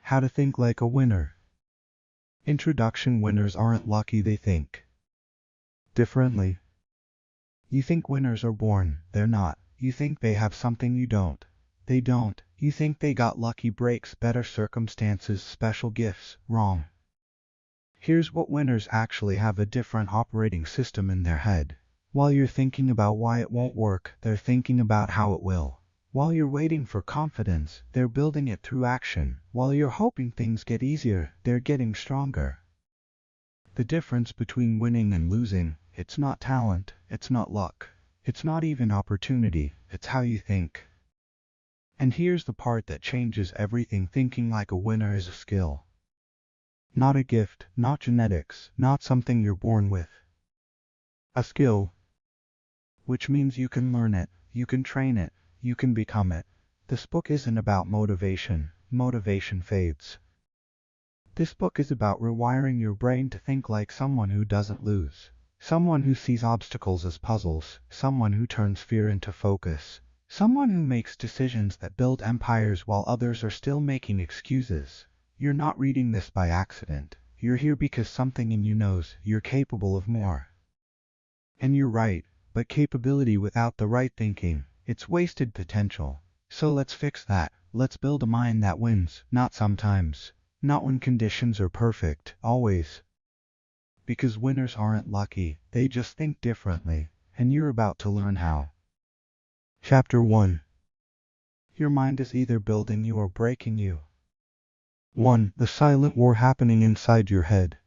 How to think like a winner. Introduction. Winners aren't lucky, they think differently. You think winners are born, they're not. You think they have something you don't, they don't. You think they got lucky breaks, better circumstances, special gifts, wrong. Here's what winners actually have: a different operating system in their head. While you're thinking about why it won't work, they're thinking about how it will. While you're waiting for confidence, they're building it through action. While you're hoping things get easier, they're getting stronger. The difference between winning and losing, it's not talent, it's not luck, it's not even opportunity, it's how you think. And here's the part that changes everything: thinking like a winner is a skill. Not a gift, not genetics, not something you're born with. A skill. Which means you can learn it, you can train it, you can become it. This book isn't about motivation. Motivation fades. This book is about rewiring your brain to think like someone who doesn't lose. Someone who sees obstacles as puzzles. Someone who turns fear into focus. Someone who makes decisions that build empires while others are still making excuses. You're not reading this by accident. You're here because something in you knows you're capable of more. And you're right, but capability without the right thinking, it's wasted potential. So let's fix that. Let's build a mind that wins, not sometimes. Not when conditions are perfect, always. Because winners aren't lucky, they just think differently, and you're about to learn how. Chapter 1. Your mind is either building you or breaking you. 1. The silent war happening inside your head.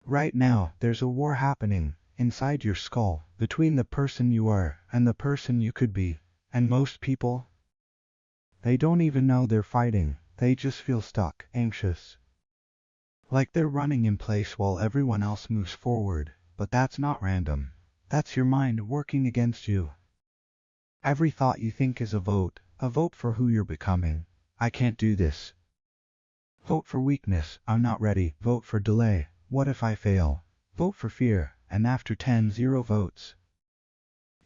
Right now, there's a war happening inside your skull, between the person you are and the person you could be. And most people, they don't even know they're fighting. They just feel stuck, anxious. Like they're running in place while everyone else moves forward. But that's not random. That's your mind working against you. Every thought you think is a vote for who you're becoming. I can't do this. Vote for weakness. I'm not ready. Vote for delay. What if I fail? Vote for fear. And after 0 votes,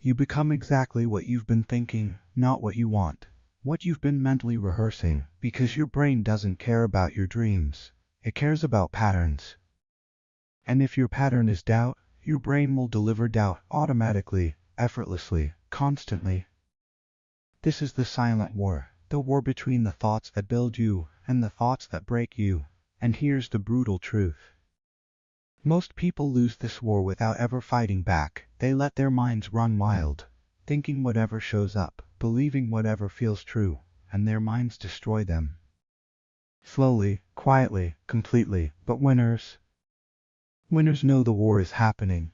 you become exactly what you've been thinking, not what you want. What you've been mentally rehearsing, because your brain doesn't care about your dreams. It cares about patterns. And if your pattern is doubt, your brain will deliver doubt automatically, effortlessly, constantly. This is the silent war, the war between the thoughts that build you and the thoughts that break you. And here's the brutal truth. Most people lose this war without ever fighting back. They let their minds run wild, thinking whatever shows up, believing whatever feels true, and their minds destroy them. Slowly, quietly, completely. But winners know the war is happening.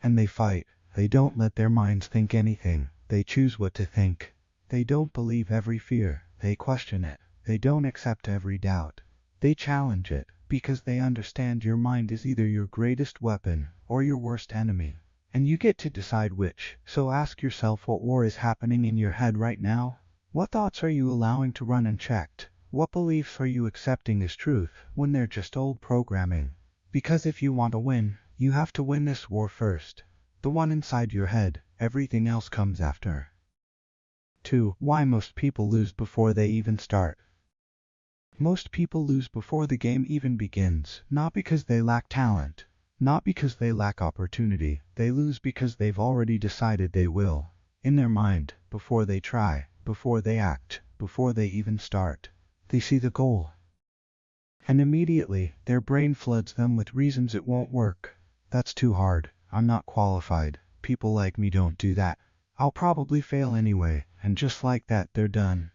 And they fight. They don't let their minds think anything. They choose what to think. They don't believe every fear. They question it. They don't accept every doubt. They challenge it, because they understand your mind is either your greatest weapon or your worst enemy. And you get to decide which. So ask yourself, what war is happening in your head right now? What thoughts are you allowing to run unchecked? What beliefs are you accepting as truth when they're just old programming? Because if you want to win, you have to win this war first. The one inside your head. Everything else comes after. 2. Why most people lose before they even start. Most people lose before the game even begins, not because they lack talent, not because they lack opportunity. They lose because they've already decided they will. In their mind, before they try, before they act, before they even start. They see the goal. And immediately, their brain floods them with reasons it won't work. That's too hard. I'm not qualified. People like me don't do that. I'll probably fail anyway. And just like that, they're done.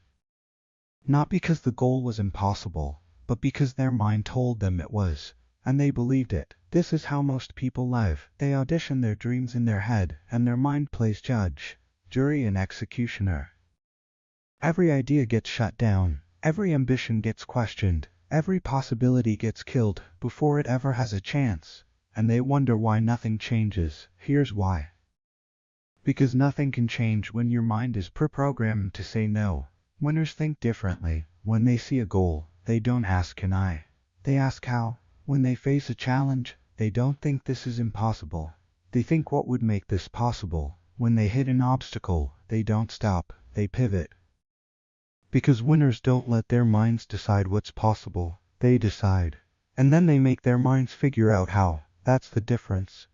Not because the goal was impossible, but because their mind told them it was, and they believed it. This is how most people live. They audition their dreams in their head, and their mind plays judge, jury, and executioner. Every idea gets shut down, every ambition gets questioned, every possibility gets killed before it ever has a chance, and they wonder why nothing changes. Here's why. Because nothing can change when your mind is pre-programmed to say no. Winners think differently. When they see a goal, they don't ask can I? They ask how. When they face a challenge, they don't think this is impossible. They think what would make this possible. When they hit an obstacle, they don't stop, they pivot. Because winners don't let their minds decide what's possible, they decide. And then they make their minds figure out how. That's the difference.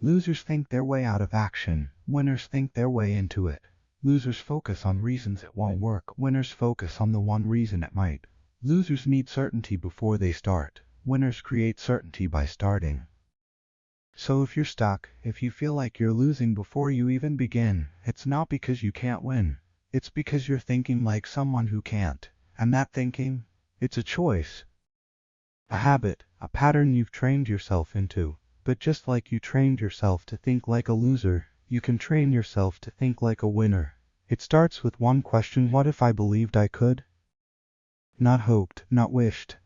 Losers think their way out of action, winners think their way into it. Losers focus on reasons it won't work, winners focus on the one reason it might. Losers need certainty before they start, winners create certainty by starting. So if you're stuck, if you feel like you're losing before you even begin, it's not because you can't win. It's because you're thinking like someone who can't. And that thinking, it's a choice. A habit, a pattern you've trained yourself into. But just like you trained yourself to think like a loser, you can train yourself to think like a winner. It starts with one question: what if I believed I could? Not hoped, not wished.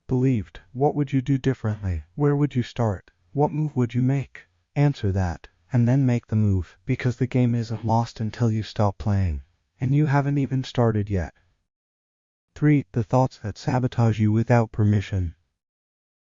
Believed. What would you do differently? Where would you start? What move would you make? Answer that, and then make the move, because the game isn't lost until you stop playing. And you haven't even started yet. 3. The thoughts that sabotage you without permission.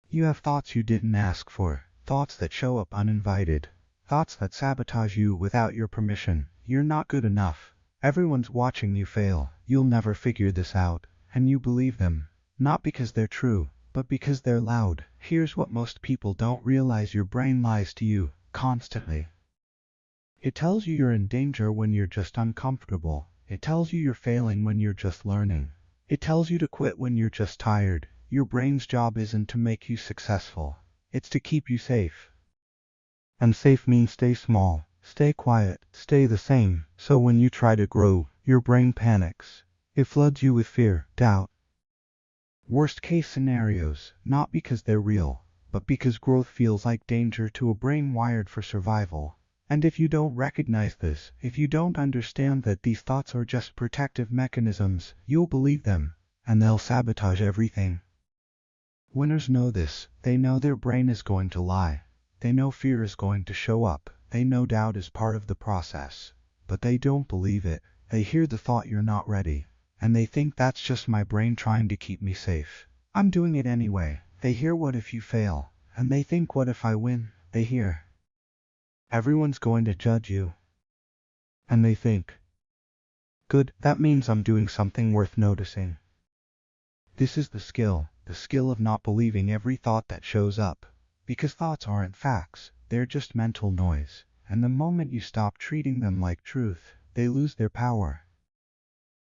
You have thoughts you didn't ask for, thoughts that show up uninvited, thoughts that sabotage you without your permission. You're not good enough. Everyone's watching you fail. You'll never figure this out. And you believe them. Not because they're true, but because they're loud. Here's what most people don't realize: your brain lies to you, constantly. It tells you you're in danger when you're just uncomfortable. It tells you you're failing when you're just learning. It tells you to quit when you're just tired. Your brain's job isn't to make you successful. It's to keep you safe. And safe means stay small, stay quiet, stay the same. So when you try to grow, your brain panics. It floods you with fear, doubt. Worst case scenarios, not because they're real, but because growth feels like danger to a brain wired for survival. And if you don't recognize this, if you don't understand that these thoughts are just protective mechanisms, you'll believe them, and they'll sabotage everything. Winners know this. They know their brain is going to lie. They know fear is going to show up. They know doubt is part of the process. But they don't believe it. They hear the thought you're not ready. And they think that's just my brain trying to keep me safe. I'm doing it anyway. They hear what if you fail? And they think what if I win? They hear everyone's going to judge you. And they think, good, that means I'm doing something worth noticing. This is the skill of not believing every thought that shows up. Because thoughts aren't facts, they're just mental noise. And the moment you stop treating them like truth, they lose their power.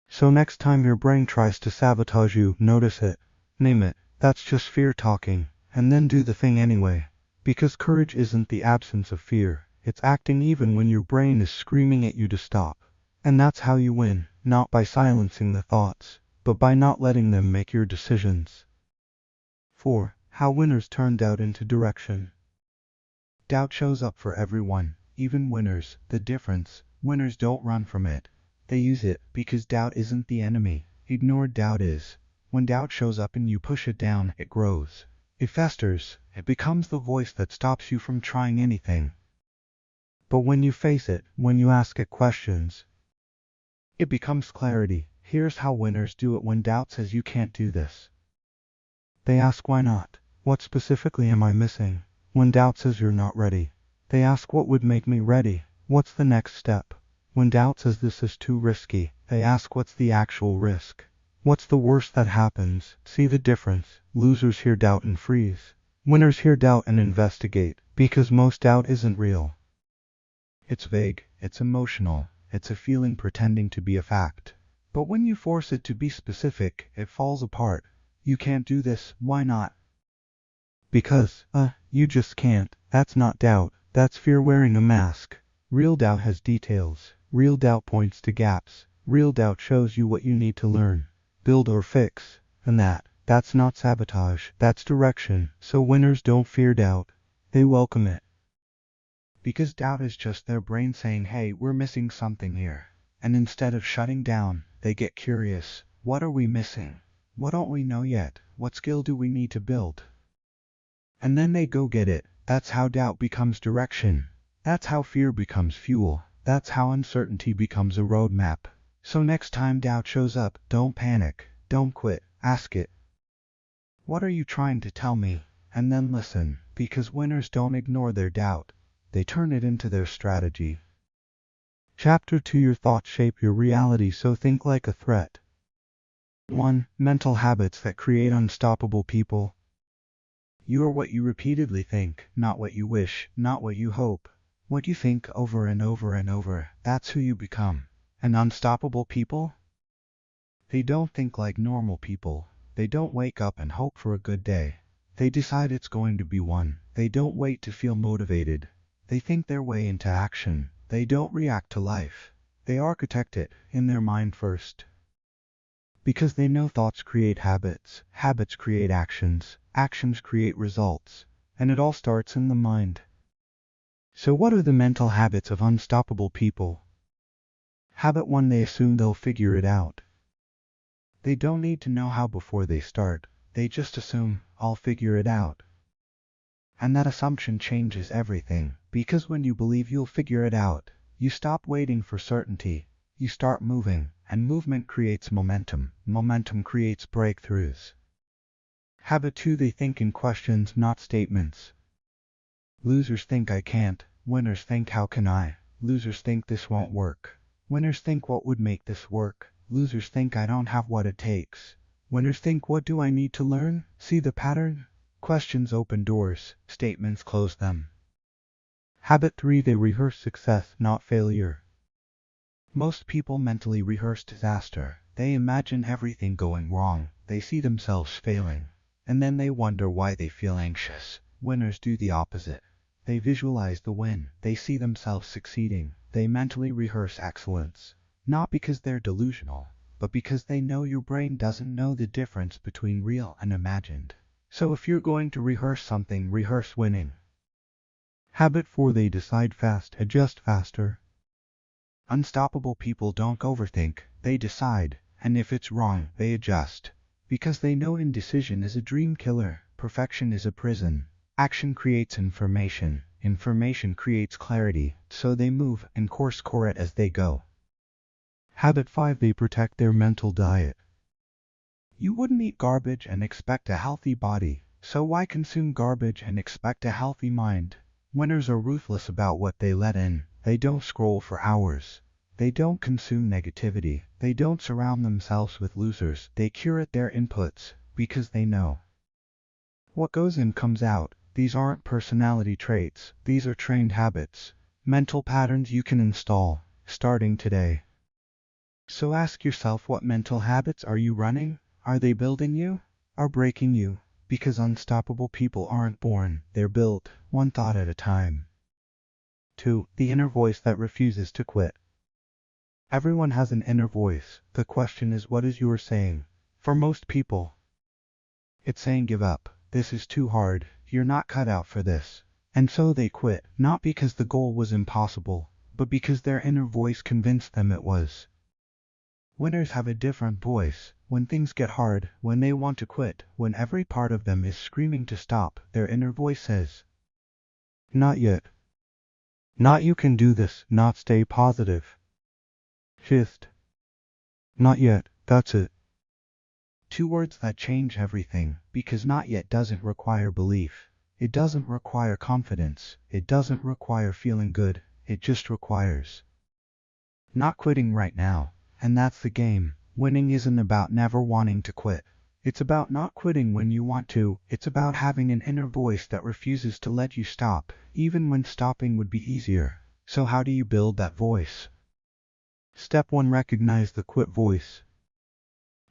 So next time your brain tries to sabotage you, notice it. Name it. That's just fear talking. And then do the thing anyway. Because courage isn't the absence of fear. It's acting even when your brain is screaming at you to stop. And that's how you win, not by silencing the thoughts, but by not letting them make your decisions. 4. How winners turn doubt into direction. Doubt shows up for everyone, even winners. The difference: winners don't run from it. They use it, because doubt isn't the enemy. Ignored doubt is. When doubt shows up and you push it down, it grows. It festers. It becomes the voice that stops you from trying anything. But when you face it, when you ask it questions, it becomes clarity. Here's how winners do it when doubt says you can't do this. They ask why not? What specifically am I missing? When doubt says you're not ready, they ask what would make me ready? What's the next step? When doubt says this is too risky, they ask what's the actual risk? What's the worst that happens? See the difference? Losers hear doubt and freeze. Winners hear doubt and investigate, because most doubt isn't real. It's vague, it's emotional, it's a feeling pretending to be a fact. But when you force it to be specific, it falls apart. You can't do this. Why not? Because, you just can't. That's not doubt. That's fear wearing a mask. Real doubt has details. Real doubt points to gaps. Real doubt shows you what you need to learn, build or fix. And that's not sabotage. That's direction. So winners don't fear doubt. They welcome it. Because doubt is just their brain saying, hey, we're missing something here. And instead of shutting down, they get curious. What are we missing? What don't we know yet? What skill do we need to build? And then they go get it. That's how doubt becomes direction. That's how fear becomes fuel. That's how uncertainty becomes a roadmap. So next time doubt shows up, don't panic. Don't quit. Ask it, what are you trying to tell me? And then listen. Because winners don't ignore their doubt. They turn it into their strategy. Chapter 2: Your thoughts shape your reality, so think like a threat. 1. Mental habits that create unstoppable people. You are what you repeatedly think, not what you wish, not what you hope. What you think over and over and over, that's who you become. And unstoppable people? They don't think like normal people. They don't wake up and hope for a good day. They decide it's going to be one. They don't wait to feel motivated. They think their way into action. They don't react to life. They architect it in their mind first. Because they know thoughts create habits, habits create actions, actions create results, and it all starts in the mind. So what are the mental habits of unstoppable people? Habit 1: they assume they'll figure it out. They don't need to know how before they start. They just assume, I'll figure it out. And that assumption changes everything, because when you believe you'll figure it out, you stop waiting for certainty. You start moving, and movement creates momentum. Momentum creates breakthroughs. Habit 2: they think in questions, not statements. Losers think I can't. Winners think how can I. Losers think this won't work. Winners think what would make this work. Losers think I don't have what it takes. Winners think what do I need to learn? See the pattern? Questions open doors, statements close them. Habit 3: they rehearse success, not failure. Most people mentally rehearse disaster. They imagine everything going wrong. They see themselves failing. And then they wonder why they feel anxious. Winners do the opposite. They visualize the win. They see themselves succeeding. They mentally rehearse excellence. Not because they're delusional, but because they know your brain doesn't know the difference between real and imagined. So if you're going to rehearse something, rehearse winning. Habit 4: they decide fast, adjust faster. Unstoppable people don't overthink, they decide, and if it's wrong, they adjust. Because they know indecision is a dream killer, perfection is a prison. Action creates information, information creates clarity, so they move and course correct as they go. Habit 5: they protect their mental diet. You wouldn't eat garbage and expect a healthy body, so why consume garbage and expect a healthy mind? Winners are ruthless about what they let in. They don't scroll for hours. They don't consume negativity. They don't surround themselves with losers. They curate their inputs, because they know what goes in comes out. These aren't personality traits. These are trained habits. Mental patterns you can install, starting today. So ask yourself, what mental habits are you running? Are they building you? Or breaking you? Because unstoppable people aren't born, they're built, one thought at a time. 2. The inner voice that refuses to quit. Everyone has an inner voice. The question is, what is yours saying? For most people, it's saying give up. This is too hard. You're not cut out for this. And so they quit, not because the goal was impossible, but because their inner voice convinced them it was. Winners have a different voice. When things get hard, when they want to quit, when every part of them is screaming to stop, their inner voice says, not yet. Not you can do this, not stay positive. Just, not yet, that's it. 2 words that change everything, because not yet doesn't require belief. It doesn't require confidence. It doesn't require feeling good. It just requires not quitting right now. And that's the game. Winning isn't about never wanting to quit. It's about not quitting when you want to. It's about having an inner voice that refuses to let you stop, even when stopping would be easier. So how do you build that voice? Step 1: recognize the quit voice.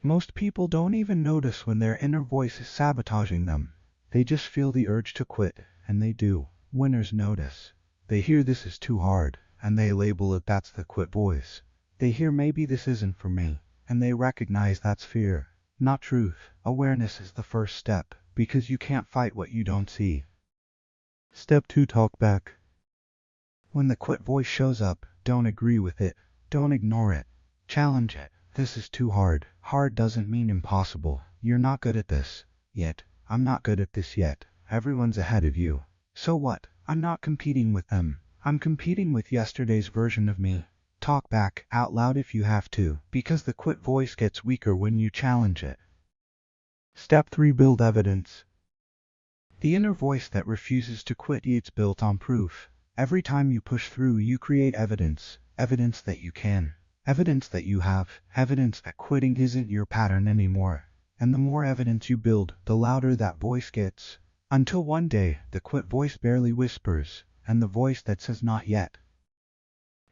Most people don't even notice when their inner voice is sabotaging them. They just feel the urge to quit, and they do. Winners notice. They hear this is too hard, and they label it, that's the quit voice. They hear maybe this isn't for me, and they recognize that's fear, not truth. Awareness is the first step, because you can't fight what you don't see. Step 2: talk back. When the quit voice shows up, don't agree with it. Don't ignore it. Challenge it. This is too hard. Hard doesn't mean impossible. You're not good at this yet. I'm not good at this yet. Everyone's ahead of you. So what? I'm not competing with them. I'm competing with yesterday's version of me. Talk back, out loud if you have to, because the quit voice gets weaker when you challenge it. Step 3: build evidence. The inner voice that refuses to quit is built on proof. Every time you push through, you create evidence. evidence that you can, evidence that you have, evidence that quitting isn't your pattern anymore. And the more evidence you build, the louder that voice gets. Until one day, the quit voice barely whispers, and the voice that says not yet,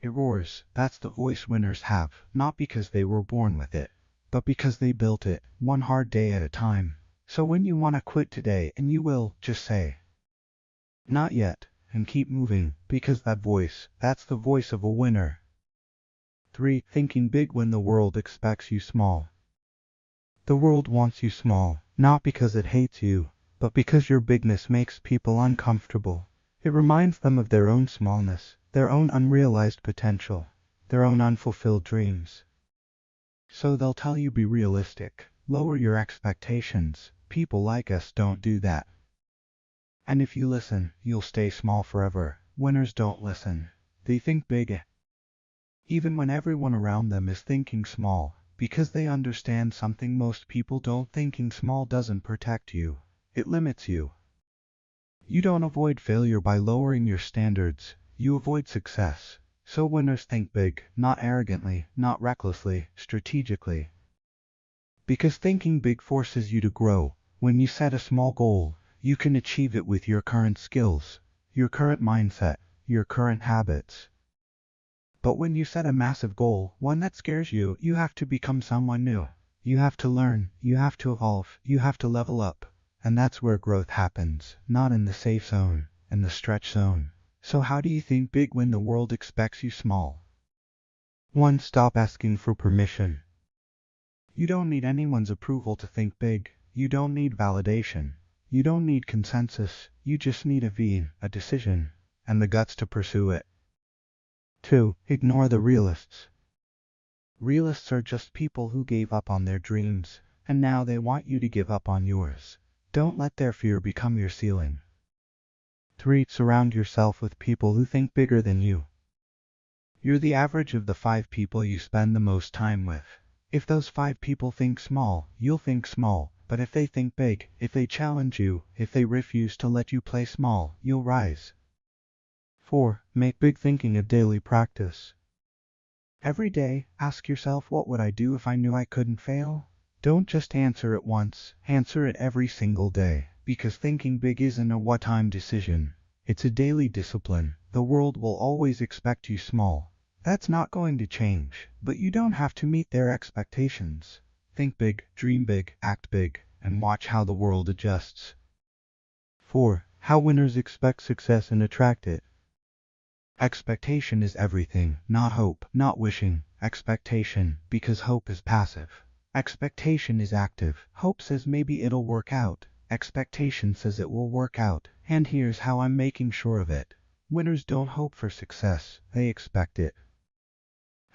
it roars. That's the voice winners have, not because they were born with it, but because they built it, one hard day at a time. So when you want to quit today, and you will, just say, not yet, and keep moving, because that voice, that's the voice of a winner. 3. Thinking big when the world expects you small. The world wants you small, not because it hates you, but because your bigness makes people uncomfortable. It reminds them of their own smallness, their own unrealized potential, their own unfulfilled dreams. So they'll tell you be realistic, lower your expectations. People like us don't do that. And if you listen, you'll stay small forever. Winners don't listen. They think big, even when everyone around them is thinking small, because they understand something most people don't. Thinking small doesn't protect you, it limits you. You don't avoid failure by lowering your standards, you avoid success. So winners think big, not arrogantly, not recklessly, strategically. Because thinking big forces you to grow. When you set a small goal, you can achieve it with your current skills, your current mindset, your current habits. But when you set a massive goal, one that scares you, you have to become someone new. You have to learn, you have to evolve, you have to level up. And that's where growth happens, not in the safe zone, in the stretch zone. So how do you think big when the world expects you small? 1. Stop asking for permission. You don't need anyone's approval to think big. You don't need validation. You don't need consensus. You just need a decision, and the guts to pursue it. 2. Ignore the realists. Realists are just people who gave up on their dreams, and now they want you to give up on yours. Don't let their fear become your ceiling. 3. Surround yourself with people who think bigger than you. You're the average of the 5 people you spend the most time with. If those 5 people think small, you'll think small. But if they think big, if they challenge you, if they refuse to let you play small, you'll rise. 4. Make big thinking a daily practice. Every day, ask yourself, what would I do if I knew I couldn't fail? Don't just answer it once, answer it every single day. Because thinking big isn't a one-time decision. It's a daily discipline. The world will always expect you small. That's not going to change, but you don't have to meet their expectations. Think big, dream big, act big, and watch how the world adjusts. 4. How winners expect success and attract it. Expectation is everything, not hope, not wishing. Expectation, because hope is passive. Expectation is active. Hope says maybe it'll work out. Expectation says it will work out, and here's how I'm making sure of it. Winners don't hope for success, they expect it.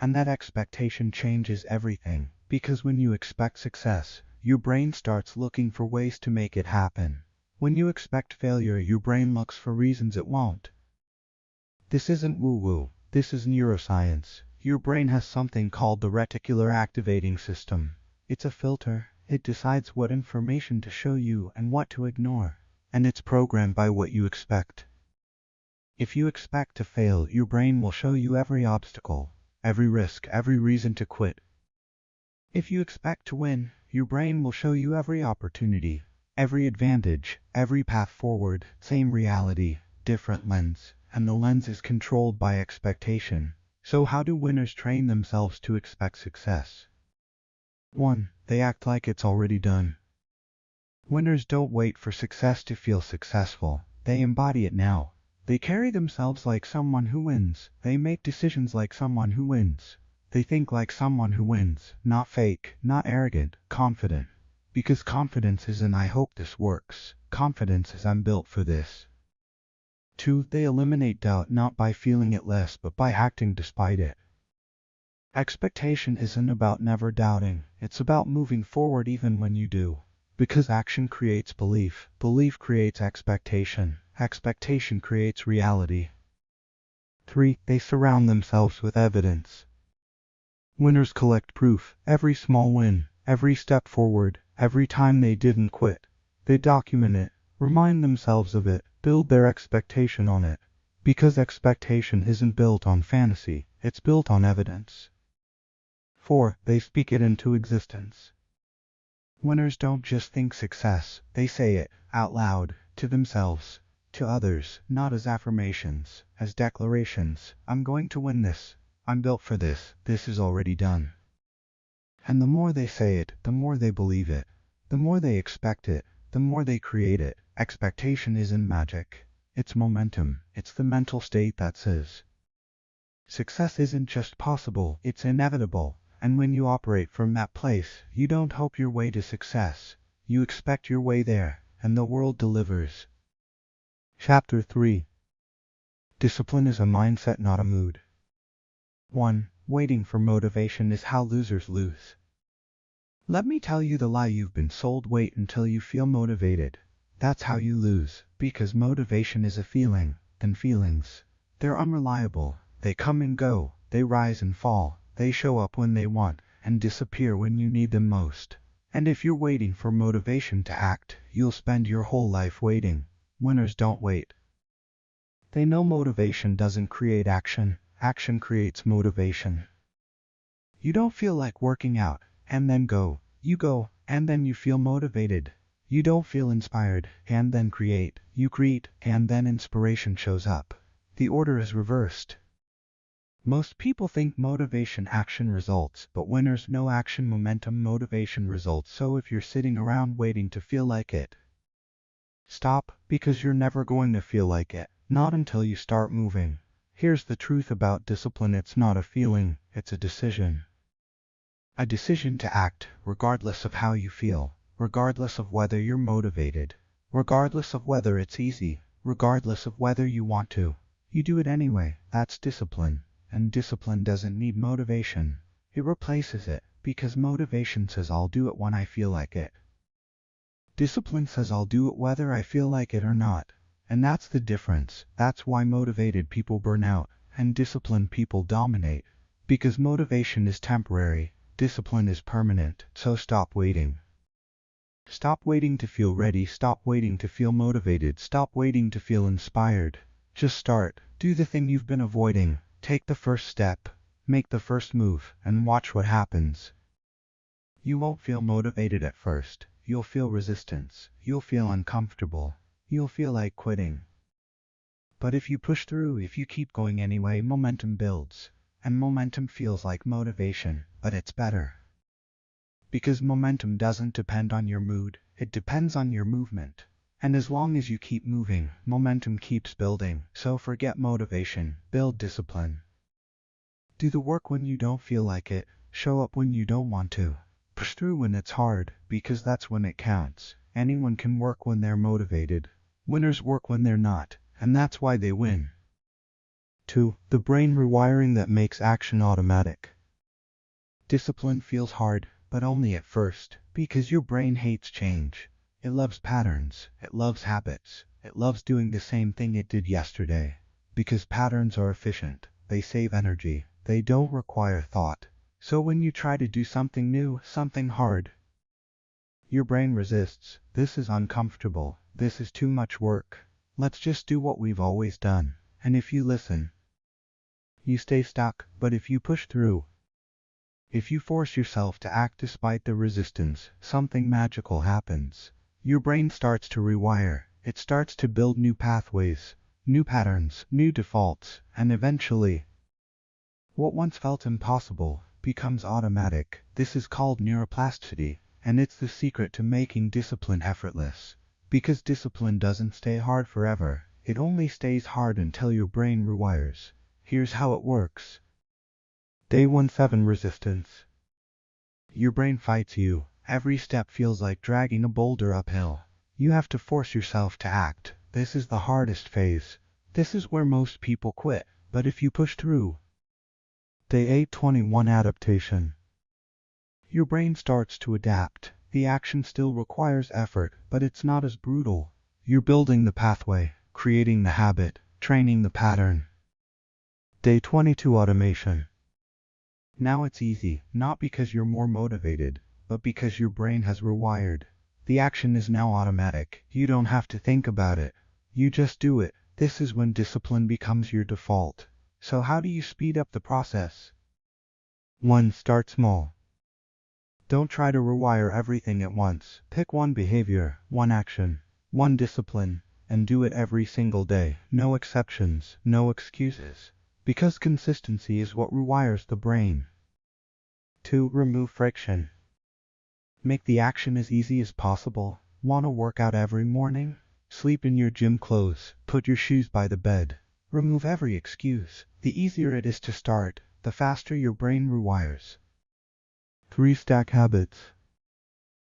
And that expectation changes everything, because when you expect success, your brain starts looking for ways to make it happen. When you expect failure, your brain looks for reasons it won't. This isn't woo-woo, this is neuroscience. Your brain has something called the reticular activating system. It's a filter. It decides what information to show you and what to ignore. And it's programmed by what you expect. If you expect to fail, your brain will show you every obstacle, every risk, every reason to quit. If you expect to win, your brain will show you every opportunity, every advantage, every path forward. Same reality, different lens, and the lens is controlled by expectation. So how do winners train themselves to expect success? 1. They act like it's already done. Winners don't wait for success to feel successful. They embody it now. They carry themselves like someone who wins. They make decisions like someone who wins. They think like someone who wins. Not fake, not arrogant, confident. Because confidence isn't I hope this works. Confidence is I'm built for this. 2. They eliminate doubt not by feeling it less but by acting despite it. Expectation isn't about never doubting. It's about moving forward even when you do. Because action creates belief. Belief creates expectation. Expectation creates reality. 3. They surround themselves with evidence. Winners collect proof. Every small win, every step forward, every time they didn't quit. They document it, remind themselves of it, build their expectation on it. Because expectation isn't built on fantasy, it's built on evidence. 4. They speak it into existence. Winners don't just think success, they say it, out loud, to themselves, to others, not as affirmations, as declarations. I'm going to win this. I'm built for this. This is already done. And the more they say it, the more they believe it. The more they expect it, the more they create it. Expectation isn't magic. It's momentum. It's the mental state that says, success isn't just possible, it's inevitable. And when you operate from that place, you don't hope your way to success. You expect your way there, and the world delivers. Chapter 3. Discipline is a mindset, not a mood. 1. Waiting for motivation is how losers lose. Let me tell you the lie you've been sold. Wait until you feel motivated. That's how you lose, because motivation is a feeling, and feelings, they're unreliable. They come and go, they rise and fall, they show up when they want, and disappear when you need them most. And if you're waiting for motivation to act, you'll spend your whole life waiting. Winners don't wait. They know motivation doesn't create action, action creates motivation. You don't feel like working out, and then go. You go, and then you feel motivated. You don't feel inspired, and then create. You create, and then inspiration shows up. The order is reversed. Most people think motivation, action, results, but winners know action, momentum, motivation, results. So if you're sitting around waiting to feel like it, stop, because you're never going to feel like it, not until you start moving. Here's the truth about discipline: it's not a feeling, it's a decision. A decision to act, regardless of how you feel, regardless of whether you're motivated, regardless of whether it's easy, regardless of whether you want to. You do it anyway. That's discipline. And discipline doesn't need motivation. It replaces it, because motivation says I'll do it when I feel like it. Discipline says I'll do it whether I feel like it or not. And that's the difference. That's why motivated people burn out, and disciplined people dominate. Because motivation is temporary, discipline is permanent. So stop waiting. Stop waiting to feel ready. Stop waiting to feel motivated. Stop waiting to feel inspired. Just start. Do the thing you've been avoiding. Take the first step. Make the first move, and watch what happens. You won't feel motivated at first. You'll feel resistance. You'll feel uncomfortable. You'll feel like quitting. But if you push through, if you keep going anyway, momentum builds. And momentum feels like motivation, but it's better. Because momentum doesn't depend on your mood, it depends on your movement. And as long as you keep moving, momentum keeps building. So forget motivation, build discipline. Do the work when you don't feel like it, show up when you don't want to. Push through when it's hard, because that's when it counts. Anyone can work when they're motivated. Winners work when they're not, and that's why they win. 2. The brain rewiring that makes action automatic. Discipline feels hard, but only at first, because your brain hates change. It loves patterns, it loves habits, it loves doing the same thing it did yesterday. Because patterns are efficient, they save energy, they don't require thought. So when you try to do something new, something hard, your brain resists. This is uncomfortable, this is too much work. Let's just do what we've always done. And if you listen, you stay stuck. But if you push through, if you force yourself to act despite the resistance, something magical happens. Your brain starts to rewire. It starts to build new pathways, new patterns, new defaults, and eventually, what once felt impossible becomes automatic. This is called neuroplasticity, and it's the secret to making discipline effortless. Because discipline doesn't stay hard forever, it only stays hard until your brain rewires. Here's how it works. Day 17. Resistance. Your brain fights you. Every step feels like dragging a boulder uphill. You have to force yourself to act. This is the hardest phase. This is where most people quit. But if you push through. Day 8:21. Adaptation. Your brain starts to adapt. The action still requires effort, but it's not as brutal. You're building the pathway, creating the habit, training the pattern. Day 22. Automation. Now it's easy, not because you're more motivated, but because your brain has rewired. The action is now automatic. You don't have to think about it. You just do it. This is when discipline becomes your default. So how do you speed up the process? 1. Start small. Don't try to rewire everything at once. Pick one behavior, one action, one discipline, and do it every single day. No exceptions, no excuses. Because consistency is what rewires the brain. 2. Remove friction. Make the action as easy as possible. Want to work out every morning? Sleep in your gym clothes. Put your shoes by the bed. Remove every excuse. The easier it is to start, the faster your brain rewires. 3. Stack habits.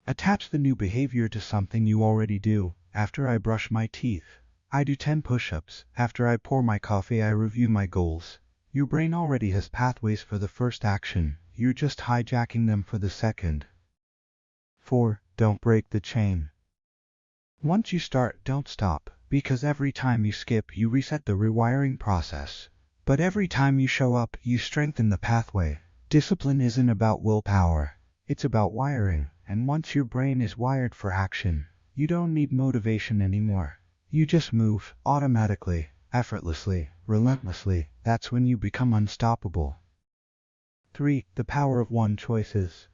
Attach the new behavior to something you already do. After I brush my teeth, I do 10 push-ups. After I pour my coffee, I review my goals. Your brain already has pathways for the first action. You're just hijacking them for the second. 4. Don't break the chain. Once you start, don't stop, because every time you skip, you reset the rewiring process. But every time you show up, you strengthen the pathway. Discipline isn't about willpower. It's about wiring, and once your brain is wired for action, you don't need motivation anymore. You just move, automatically, effortlessly, relentlessly. That's when you become unstoppable. 3. The power of one choices.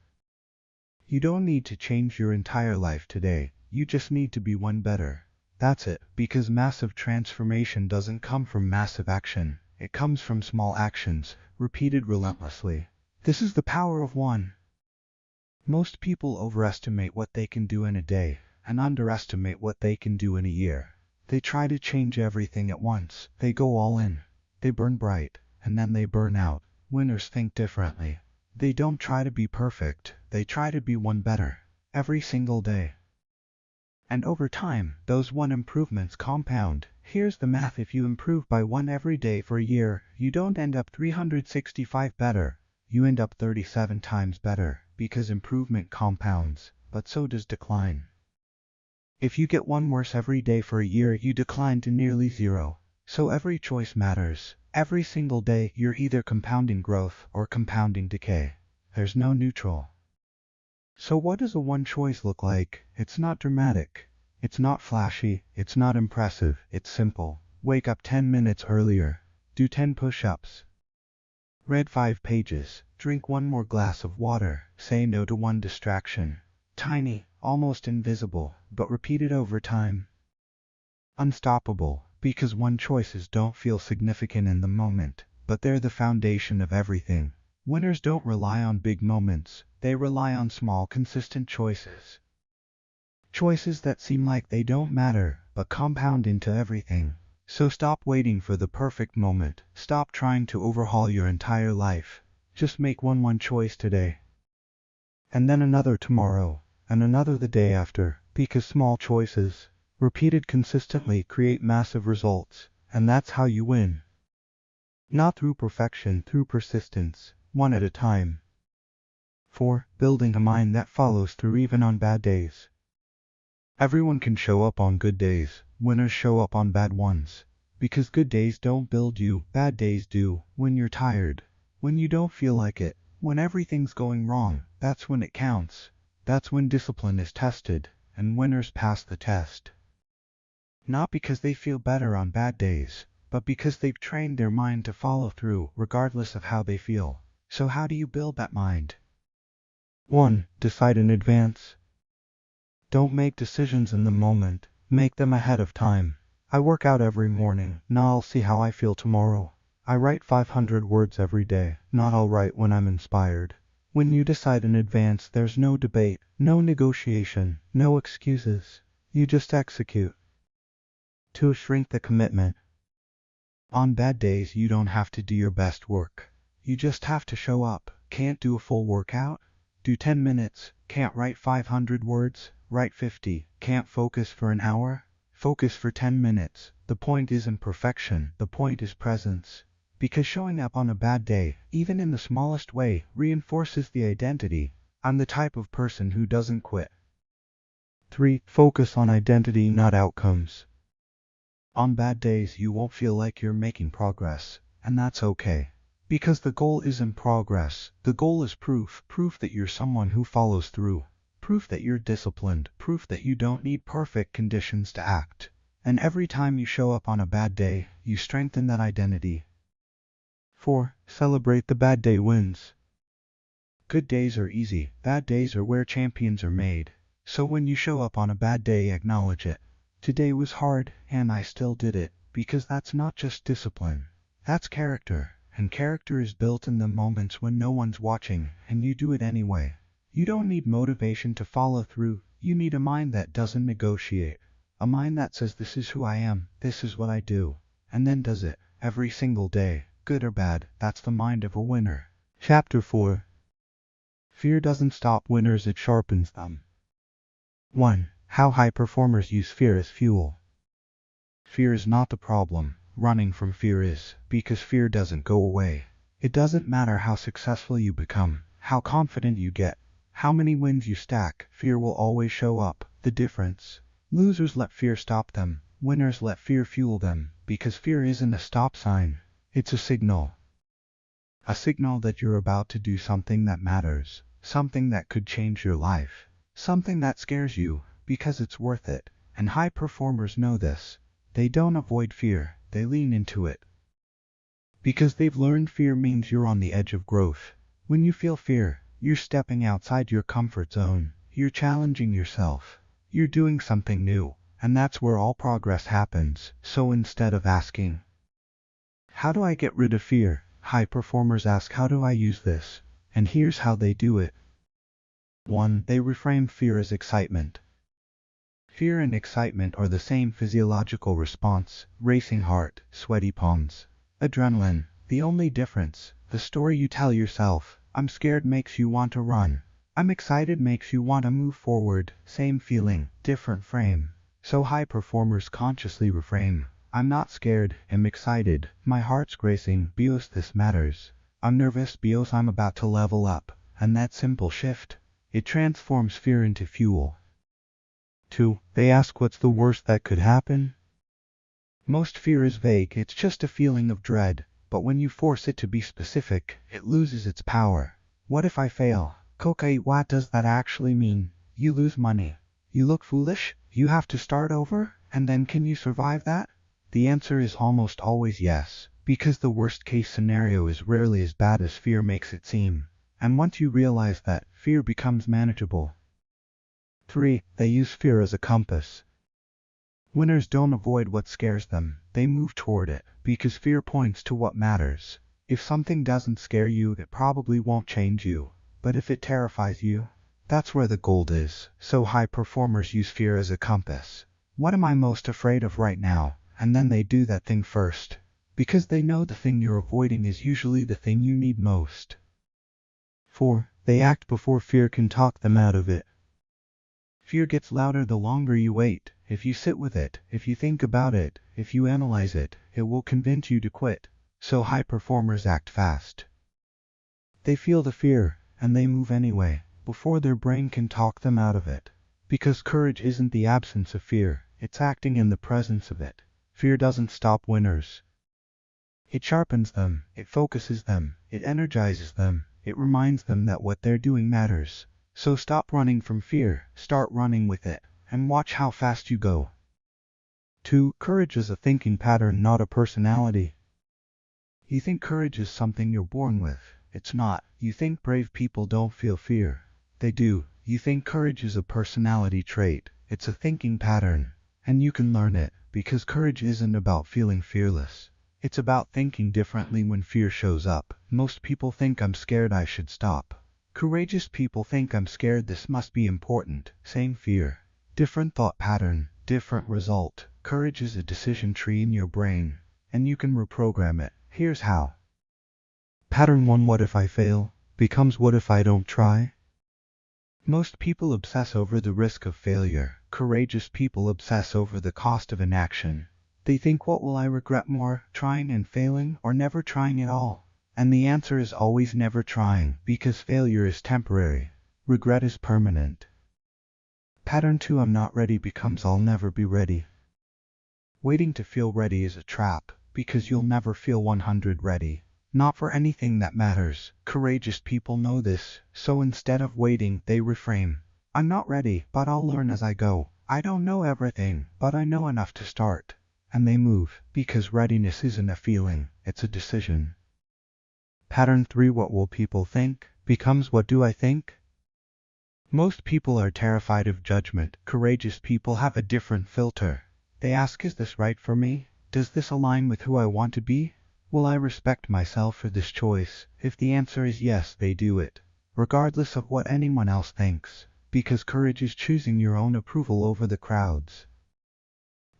You don't need to change your entire life today. You just need to be one better. That's it, because massive transformation doesn't come from massive action. It comes from small actions, repeated relentlessly. This is the power of one. Most people overestimate what they can do in a day, and underestimate what they can do in a year. They try to change everything at once. They go all in. They burn bright, and then they burn out. Winners think differently. They don't try to be perfect. They try to be one better, every single day. And over time, those one improvements compound. Here's the math: if you improve by one every day for a year, you don't end up 365 better. You end up 37 times better, because improvement compounds, but so does decline. If you get one worse every day for a year, you decline to nearly zero. So every choice matters. Every single day, you're either compounding growth or compounding decay. There's no neutral. So what does a one choice look like? It's not dramatic. It's not flashy. It's not impressive. It's simple. Wake up 10 minutes earlier. Do 10 push-ups. Read 5 pages. Drink 1 more glass of water. Say no to 1 distraction. Tiny, almost invisible, but repeated over time. Unstoppable, because one choices don't feel significant in the moment, but they're the foundation of everything. Winners don't rely on big moments. They rely on small, consistent choices. Choices that seem like they don't matter, but compound into everything. So stop waiting for the perfect moment. Stop trying to overhaul your entire life. Just make one choice today. And then another tomorrow, and another the day after, because small choices, repeated consistently, create massive results, and that's how you win. Not through perfection, through persistence, one at a time. 4. Building a mind that follows through even on bad days. Everyone can show up on good days. Winners show up on bad ones. Because good days don't build you, bad days do. When you're tired, when you don't feel like it, when everything's going wrong, that's when it counts. That's when discipline is tested, and winners pass the test. Not because they feel better on bad days, but because they've trained their mind to follow through, regardless of how they feel. So how do you build that mind? 1. Decide in advance. Don't make decisions in the moment. Make them ahead of time. I work out every morning. Now I'll see how I feel tomorrow. I write 500 words every day. Not I'll write when I'm inspired. When you decide in advance, there's no debate, no negotiation, no excuses. You just execute. 2. Shrink the commitment. On bad days, you don't have to do your best work. You just have to show up. Can't do a full workout? Do 10 minutes. Can't write 500 words? Write 50. Can't focus for an hour? Focus for 10 minutes. The point isn't perfection. The point is presence. Because showing up on a bad day, even in the smallest way, reinforces the identity. I'm the type of person who doesn't quit. 3. Focus on identity, not outcomes. On bad days, you won't feel like you're making progress, and that's okay. Because the goal isn't progress. The goal is proof. Proof that you're someone who follows through. Proof that you're disciplined. Proof that you don't need perfect conditions to act. And every time you show up on a bad day, you strengthen that identity. 4. Celebrate the bad day wins. Good days are easy, bad days are where champions are made. So when you show up on a bad day, acknowledge it. Today was hard, and I still did it, because that's not just discipline. That's character, and character is built in the moments when no one's watching, and you do it anyway. You don't need motivation to follow through, you need a mind that doesn't negotiate. A mind that says this is who I am, this is what I do, and then does it, every single day, good or bad. That's the mind of a winner. Chapter 4. Fear doesn't stop winners, it sharpens them. 1. How high performers use fear as fuel. Fear is not the problem, running from fear is, because fear doesn't go away. It doesn't matter how successful you become, how confident you get, how many wins you stack, fear will always show up. The difference: losers let fear stop them, winners let fear fuel them, because fear isn't a stop sign, it's a signal. A signal that you're about to do something that matters, something that could change your life, something that scares you, because it's worth it. And high performers know this. They don't avoid fear, they lean into it. Because they've learned fear means you're on the edge of growth. When you feel fear, you're stepping outside your comfort zone, you're challenging yourself, you're doing something new, and that's where all progress happens. So instead of asking, how do I get rid of fear? High performers ask, how do I use this? And here's how they do it. 1. They reframe fear as excitement. Fear and excitement are the same physiological response: racing heart, sweaty palms, adrenaline. The only difference: the story you tell yourself. I'm scared makes you want to run. I'm excited makes you want to move forward. Same feeling, different frame. So high performers consciously reframe. I'm not scared, I'm excited. My heart's racing because this matters. I'm nervous because I'm about to level up. And that simple shift, it transforms fear into fuel. 2. They ask, what's the worst that could happen? Most fear is vague, it's just a feeling of dread. But when you force it to be specific, it loses its power. What if I fail? Cocaine, what does that actually mean? You lose money. You look foolish? You have to start over? And then can you survive that? The answer is almost always yes, because the worst case scenario is rarely as bad as fear makes it seem. And once you realize that, fear becomes manageable. 3. They use fear as a compass. Winners don't avoid what scares them, they move toward it, because fear points to what matters. If something doesn't scare you, it probably won't change you. But if it terrifies you, that's where the gold is. So high performers use fear as a compass. What am I most afraid of right now? And then they do that thing first, because they know the thing you're avoiding is usually the thing you need most. 4. They act before fear can talk them out of it. Fear gets louder the longer you wait. If you sit with it, if you think about it, if you analyze it, it will convince you to quit. So high performers act fast. They feel the fear, and they move anyway, before their brain can talk them out of it. Because courage isn't the absence of fear, it's acting in the presence of it. Fear doesn't stop winners. It sharpens them, it focuses them, it energizes them, it reminds them that what they're doing matters. So stop running from fear, start running with it, and watch how fast you go. 2. Courage is a thinking pattern, not a personality. You think courage is something you're born with. It's not. You think brave people don't feel fear. They do. You think courage is a personality trait. It's a thinking pattern. And you can learn it, because courage isn't about feeling fearless. It's about thinking differently when fear shows up. Most people think, I'm scared, I should stop. Courageous people think, I'm scared, this must be important. Same fear, different thought pattern, different result. Courage is a decision tree in your brain, and you can reprogram it. Here's how. Pattern 1: what if I fail? Becomes what if I don't try? Most people obsess over the risk of failure. Courageous people obsess over the cost of inaction. They think, what will I regret more, trying and failing, or never trying at all? And the answer is always never trying, because failure is temporary. Regret is permanent. Pattern 2: I'm not ready becomes I'll never be ready. Waiting to feel ready is a trap, because you'll never feel 100 ready. Not for anything that matters. Courageous people know this, so instead of waiting, they reframe. I'm not ready, but I'll learn as I go. I don't know everything, but I know enough to start. And they move, because readiness isn't a feeling, it's a decision. Pattern 3. What will people think? Becomes what do I think? Most people are terrified of judgment. Courageous people have a different filter. They ask, is this right for me? Does this align with who I want to be? Will I respect myself for this choice? If the answer is yes, they do it, regardless of what anyone else thinks, because courage is choosing your own approval over the crowd's.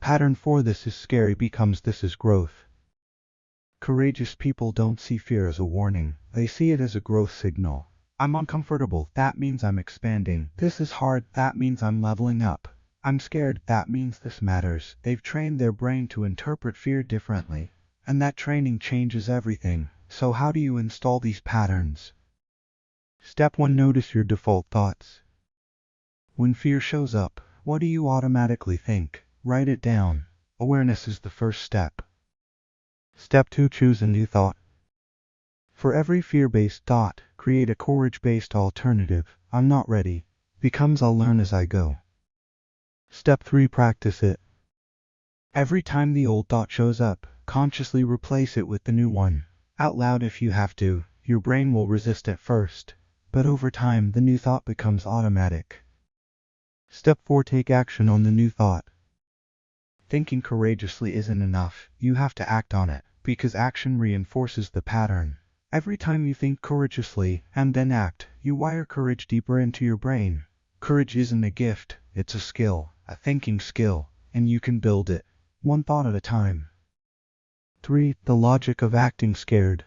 Pattern 4. This is scary becomes this is growth. Courageous people don't see fear as a warning, they see it as a growth signal. I'm uncomfortable, that means I'm expanding. This is hard, that means I'm leveling up. I'm scared, that means this matters. They've trained their brain to interpret fear differently, and that training changes everything. So how do you install these patterns? Step 1. Notice your default thoughts. When fear shows up, what do you automatically think? Write it down. Awareness is the first step. Step 2. Choose a new thought. For every fear-based thought, create a courage-based alternative. I'm not ready becomes I'll learn as I go. Step 3. Practice it. Every time the old thought shows up, consciously replace it with the new one. Out loud if you have to. Your brain will resist at first, but over time the new thought becomes automatic. Step 4. Take action on the new thought. Thinking courageously isn't enough, you have to act on it, because action reinforces the pattern. Every time you think courageously and then act, you wire courage deeper into your brain. Courage isn't a gift, it's a skill, a thinking skill, and you can build it, one thought at a time. 3. The logic of acting scared.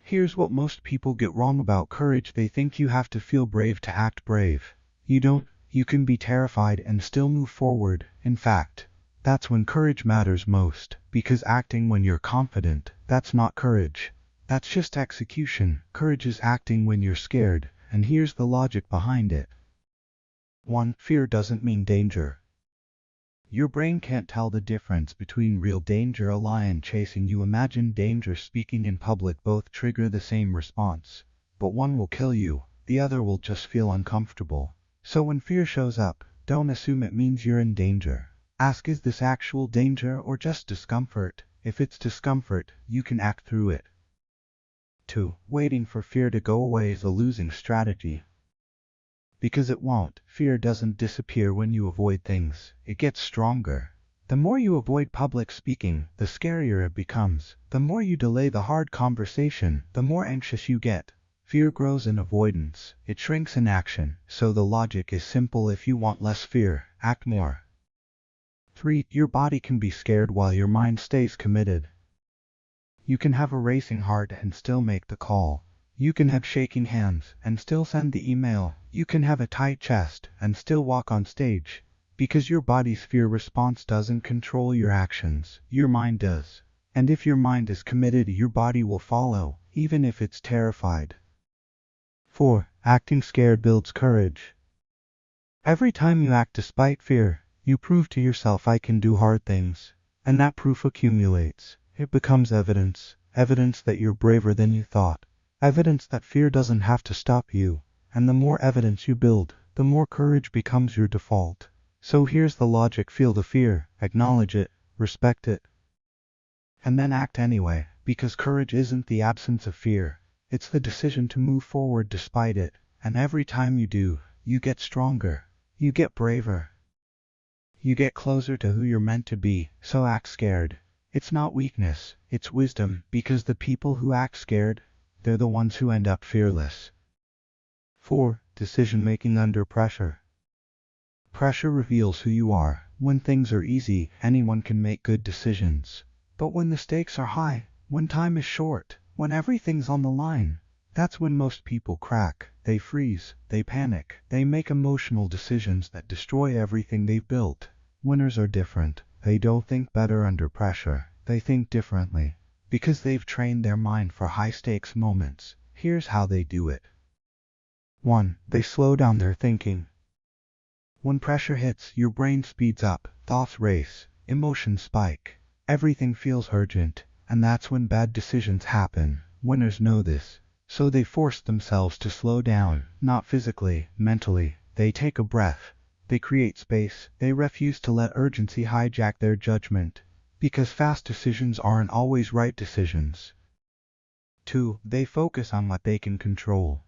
Here's what most people get wrong about courage. They think you have to feel brave to act brave. You don't. You can be terrified and still move forward. In fact, that's when courage matters most, because acting when you're confident, that's not courage. That's just execution. Courage is acting when you're scared, and here's the logic behind it. 1. Fear doesn't mean danger. Your brain can't tell the difference between real danger, a lion chasing you. Imagine danger, speaking in public. Both trigger the same response, but one will kill you, the other will just feel uncomfortable. So when fear shows up, don't assume it means you're in danger. Ask, is this actual danger or just discomfort? If it's discomfort, you can act through it. 2. Waiting for fear to go away is a losing strategy. Because it won't. Fear doesn't disappear when you avoid things, it gets stronger. The more you avoid public speaking, the scarier it becomes. The more you delay the hard conversation, the more anxious you get. Fear grows in avoidance, it shrinks in action, so the logic is simple. If you want less fear, act more. 3. Your body can be scared while your mind stays committed. You can have a racing heart and still make the call. You can have shaking hands and still send the email. You can have a tight chest and still walk on stage. Because your body's fear response doesn't control your actions, your mind does. And if your mind is committed, your body will follow, even if it's terrified. 4. Acting scared builds courage. Every time you act despite fear, you prove to yourself, I can do hard things. And that proof accumulates. It becomes evidence. Evidence that you're braver than you thought. Evidence that fear doesn't have to stop you. And the more evidence you build, the more courage becomes your default. So here's the logic. Feel the fear, acknowledge it, respect it, and then act anyway, because courage isn't the absence of fear. It's the decision to move forward despite it, and every time you do, you get stronger, you get braver, you get closer to who you're meant to be. So act scared. It's not weakness, it's wisdom, because the people who act scared, they're the ones who end up fearless. 4. Decision-making under pressure. Pressure reveals who you are. When things are easy, anyone can make good decisions. But when the stakes are high, when time is short, when everything's on the line, that's when most people crack. They freeze, they panic, they make emotional decisions that destroy everything they've built. Winners are different. They don't think better under pressure. They think differently, because they've trained their mind for high-stakes moments. Here's how they do it. 1. They slow down their thinking. When pressure hits, your brain speeds up, thoughts race, emotions spike, everything feels urgent, and that's when bad decisions happen. Winners know this, so they force themselves to slow down, not physically, mentally. They take a breath, They create space. They refuse to let urgency hijack their judgment, because fast decisions aren't always right decisions. 2. They focus on what they can control.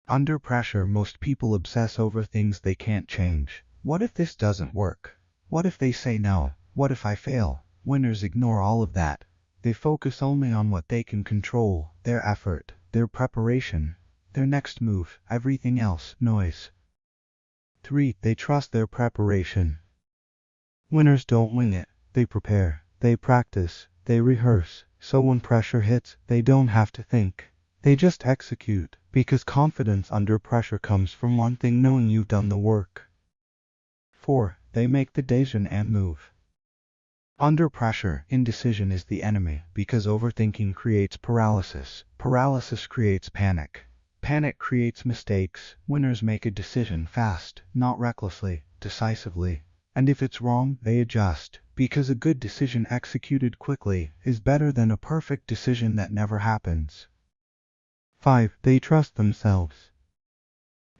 Under pressure, most people obsess over things they can't change. What if this doesn't work? What if they say no? What if I fail? Winners ignore all of that. They focus only on what they can control, their effort, their preparation, their next move, everything else, noise. 3. They trust their preparation. Winners don't wing it, they prepare, they practice, they rehearse, so when pressure hits, they don't have to think. They just execute, because confidence under pressure comes from one thing: knowing you've done the work. 4. They make the decision and move. Under pressure, indecision is the enemy, because overthinking creates paralysis. Paralysis creates panic. Panic creates mistakes. Winners make a decision fast, not recklessly, decisively. And if it's wrong, they adjust, because a good decision executed quickly is better than a perfect decision that never happens. 5. They trust themselves.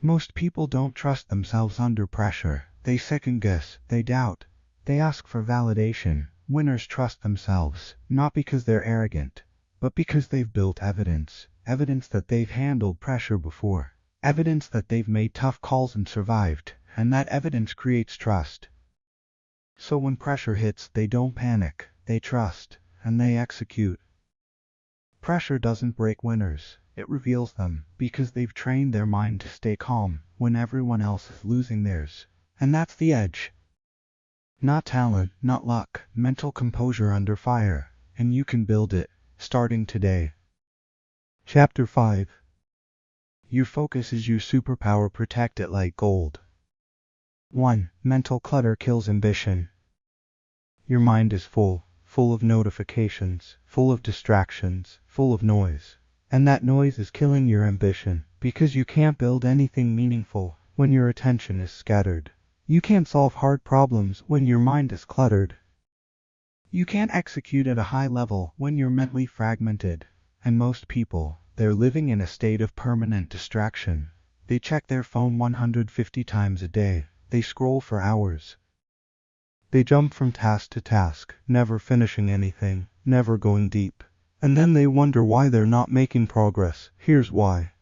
Most people don't trust themselves under pressure. They second guess, they doubt, they ask for validation. Winners trust themselves, not because they're arrogant, but because they've built evidence. Evidence that they've handled pressure before. Evidence that they've made tough calls and survived, and that evidence creates trust. So when pressure hits, they don't panic, they trust, and they execute. Pressure doesn't break winners, it reveals them, because they've trained their mind to stay calm when everyone else is losing theirs. And that's the edge. Not talent, not luck, mental composure under fire, and you can build it, starting today. Chapter 5. Your focus is your superpower, protect it like gold. 1. Mental clutter kills ambition. Your mind is full of notifications, full of distractions, full of noise. And that noise is killing your ambition, because you can't build anything meaningful when your attention is scattered. You can't solve hard problems when your mind is cluttered. You can't execute at a high level when you're mentally fragmented. And most people, they're living in a state of permanent distraction. They check their phone 150 times a day. They scroll for hours. They jump from task to task, never finishing anything, never going deep. And then they wonder why they're not making progress. Here's why.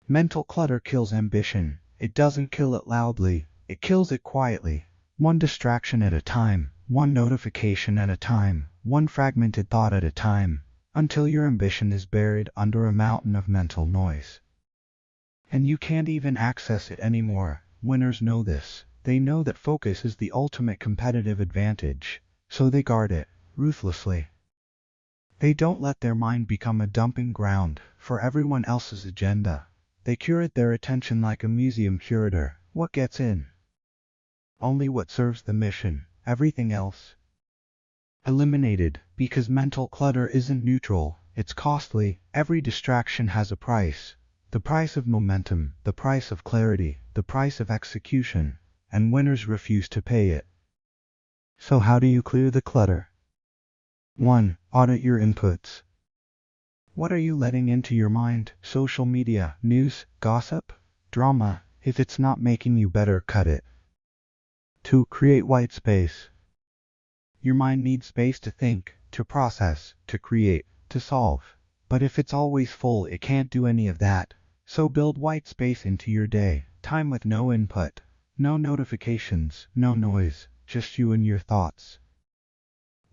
Mental clutter kills ambition. It doesn't kill it loudly. It kills it quietly. One distraction at a time, one notification at a time, one fragmented thought at a time, until your ambition is buried under a mountain of mental noise. And you can't even access it anymore. Winners know this. They know that focus is the ultimate competitive advantage, so they guard it ruthlessly. They don't let their mind become a dumping ground for everyone else's agenda. They curate their attention like a museum curator. What gets in? Only what serves the mission. Everything else eliminated, because mental clutter isn't neutral, it's costly. Every distraction has a price. The price of momentum, the price of clarity, the price of execution, and winners refuse to pay it. So how do you clear the clutter? 1. Audit your inputs. What are you letting into your mind? Social media, news, gossip, drama. If it's not making you better, cut it. 2. Create white space. Your mind needs space to think, to process, to create, to solve. But if it's always full, it can't do any of that. So build white space into your day. Time with no input, no notifications, no noise, just you and your thoughts.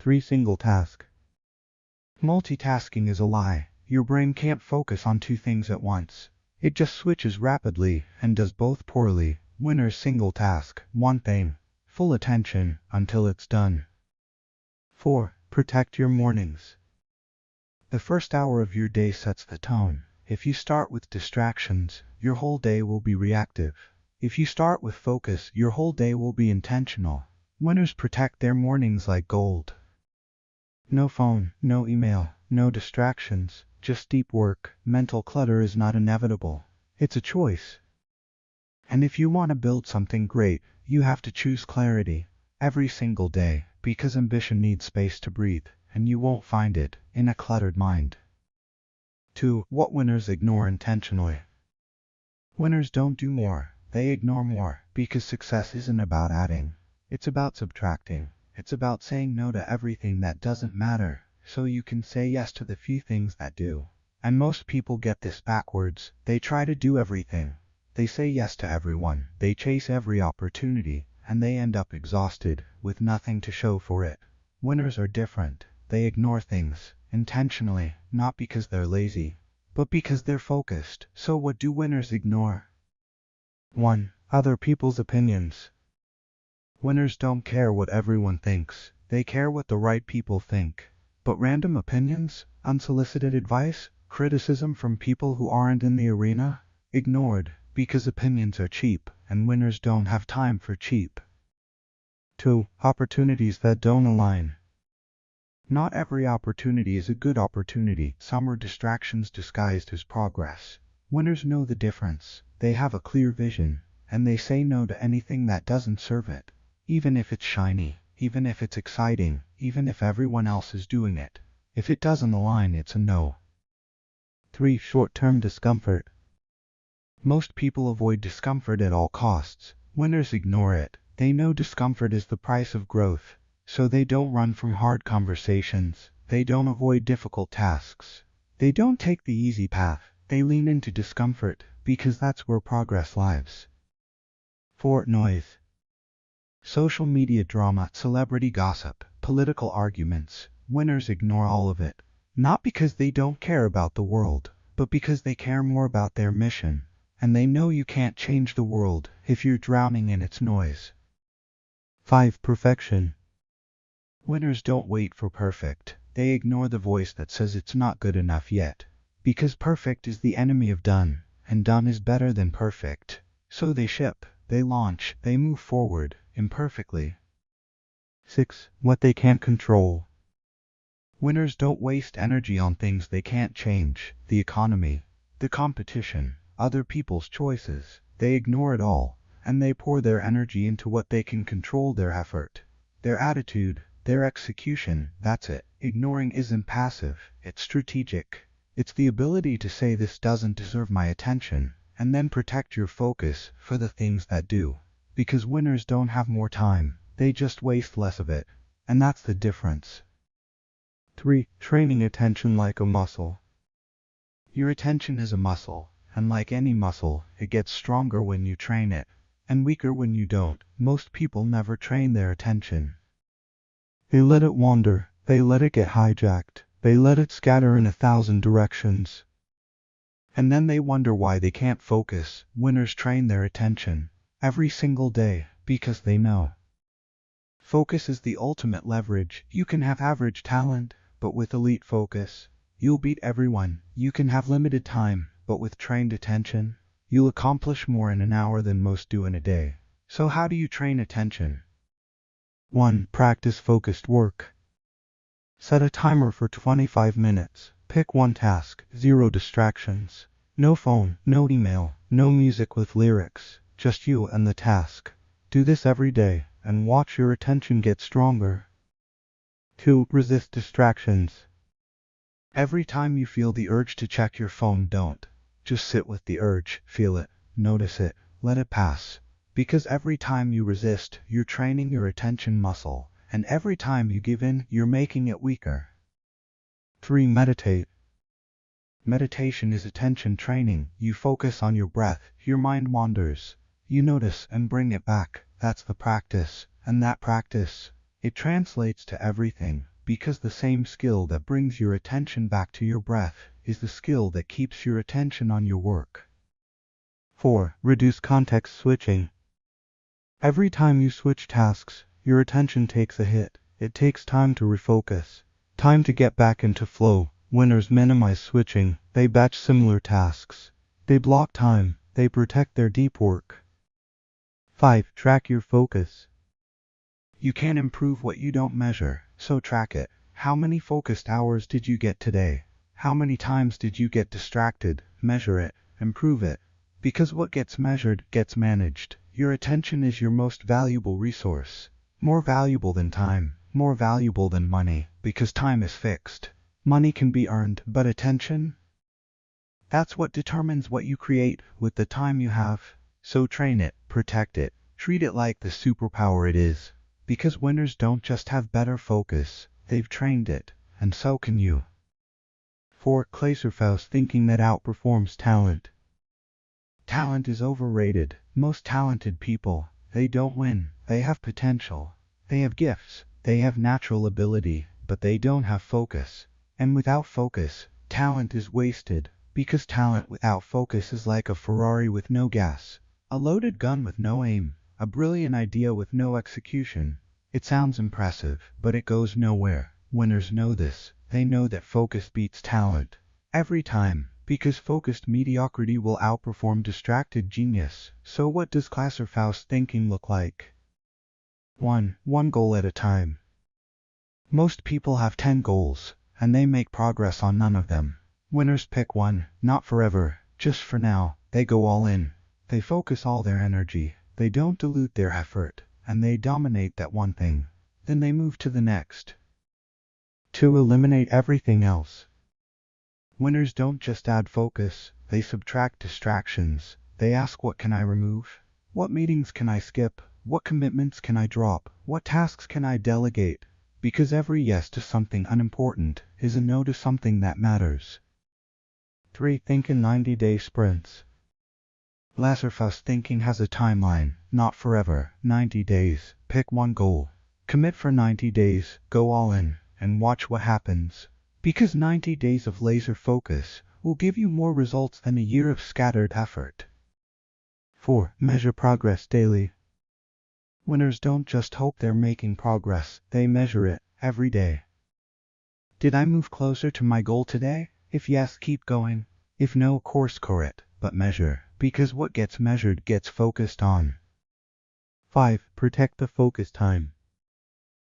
3. Single task. Multitasking is a lie. Your brain can't focus on two things at once. It just switches rapidly and does both poorly. Winners single task, one thing, full attention, until it's done. 4. Protect your mornings. The first hour of your day sets the tone. If you start with distractions, your whole day will be reactive. If you start with focus, your whole day will be intentional. Winners protect their mornings like gold. No phone, no email, no distractions, just deep work. Mental clutter is not inevitable. It's a choice. And if you want to build something great, you have to choose clarity every single day, because ambition needs space to breathe, and you won't find it in a cluttered mind. 2. What winners ignore intentionally. Winners don't do more, they ignore more, because success isn't about adding. It's about subtracting. It's about saying no to everything that doesn't matter, so you can say yes to the few things that do. And most people get this backwards. They try to do everything. They say yes to everyone. They chase every opportunity, and they end up exhausted, with nothing to show for it. Winners are different. They ignore things, intentionally, not because they're lazy, but because they're focused. So what do winners ignore? 1. Other people's opinions. Winners don't care what everyone thinks. They care what the right people think. But random opinions, unsolicited advice, criticism from people who aren't in the arena? Ignored, because opinions are cheap, and winners don't have time for cheap. 2. Opportunities that don't align. Not every opportunity is a good opportunity. Some are distractions disguised as progress. Winners know the difference. They have a clear vision, and they say no to anything that doesn't serve it. Even if it's shiny, even if it's exciting, even if everyone else is doing it. If it doesn't align, it's a no. 3. Short-term discomfort. Most people avoid discomfort at all costs. Winners ignore it. They know discomfort is the price of growth. So they don't run from hard conversations. They don't avoid difficult tasks. They don't take the easy path. They lean into discomfort, because that's where progress lives. 4. Noise. Social media drama, celebrity gossip, political arguments. Winners ignore all of it. Not because they don't care about the world, but because they care more about their mission. And they know you can't change the world if you're drowning in its noise. 5. Perfection. Winners don't wait for perfect. They ignore the voice that says it's not good enough yet. Because perfect is the enemy of done, and done is better than perfect. So they ship, they launch, they move forward, imperfectly. 6. What they can't control. Winners don't waste energy on things they can't change. The economy, the competition, other people's choices. They ignore it all, and they pour their energy into what they can control: their effort, their attitude, their execution. That's it. Ignoring isn't passive, it's strategic. It's the ability to say this doesn't deserve my attention, and then protect your focus for the things that do. Because winners don't have more time, they just waste less of it. And that's the difference. 3. Training attention like a muscle. Your attention is a muscle, and like any muscle, it gets stronger when you train it, and weaker when you don't. Most people never train their attention. They let it wander, they let it get hijacked, they let it scatter in 1,000 directions. And then they wonder why they can't focus. Winners train their attention every single day, because they know. Focus is the ultimate leverage. You can have average talent, but with elite focus, you'll beat everyone. You can have limited time, but with trained attention, you'll accomplish more in an hour than most do in a day. So how do you train attention? 1. Practice focused work. Set a timer for 25 minutes. Pick one task, 0 distractions. No phone, no email, no music with lyrics, just you and the task. Do this every day, and watch your attention get stronger. 2. Resist distractions. Every time you feel the urge to check your phone, don't. Just sit with the urge, feel it, notice it, let it pass. Because every time you resist, you're training your attention muscle, and every time you give in, you're making it weaker. 3. Meditate. Meditation is attention training. You focus on your breath, your mind wanders. You notice and bring it back. That's the practice, and that practice, it translates to everything, because the same skill that brings your attention back to your breath is the skill that keeps your attention on your work. 4. Reduce context switching. Every time you switch tasks, your attention takes a hit. It takes time to refocus, time to get back into flow. Winners minimize switching. They batch similar tasks. They block time. They protect their deep work. 5. Track your focus. You can't improve what you don't measure, so track it. How many focused hours did you get today? How many times did you get distracted? Measure it, improve it. Because what gets measured gets managed. Your attention is your most valuable resource. More valuable than time, more valuable than money, because time is fixed. Money can be earned, but attention? That's what determines what you create with the time you have. So train it, protect it, treat it like the superpower it is. Because winners don't just have better focus, they've trained it, and so can you. 4. Laser-focused thinking that outperforms talent. Talent is overrated. Most talented people, they don't win. They have potential. They have gifts. They have natural ability, but they don't have focus. And without focus, talent is wasted. Because talent without focus is like a Ferrari with no gas, a loaded gun with no aim, a brilliant idea with no execution. It sounds impressive, but it goes nowhere. Winners know this. They know that focus beats talent every time, because focused mediocrity will outperform distracted genius. So what does Laser-focused thinking look like? 1. One goal at a time. Most people have 10 goals, and they make progress on none of them. Winners pick one, not forever, just for now. They go all in. They focus all their energy. They don't dilute their effort, and they dominate that one thing. Then they move to the next. 2. Eliminate everything else. Winners don't just add focus, they subtract distractions. They ask, what can I remove? What meetings can I skip? What commitments can I drop? What tasks can I delegate? Because every yes to something unimportant is a no to something that matters. 3. Think in 90-day sprints. Laser-focused thinking has a timeline, not forever, 90 days. Pick one goal. Commit for 90 days, go all in, and watch what happens. Because 90 days of laser focus will give you more results than a year of scattered effort. 4. Measure progress daily. Winners don't just hope they're making progress, they measure it every day. Did I move closer to my goal today? If yes, keep going. If no, course correct, but measure, because what gets measured gets focused on. 5. Protect the focus time.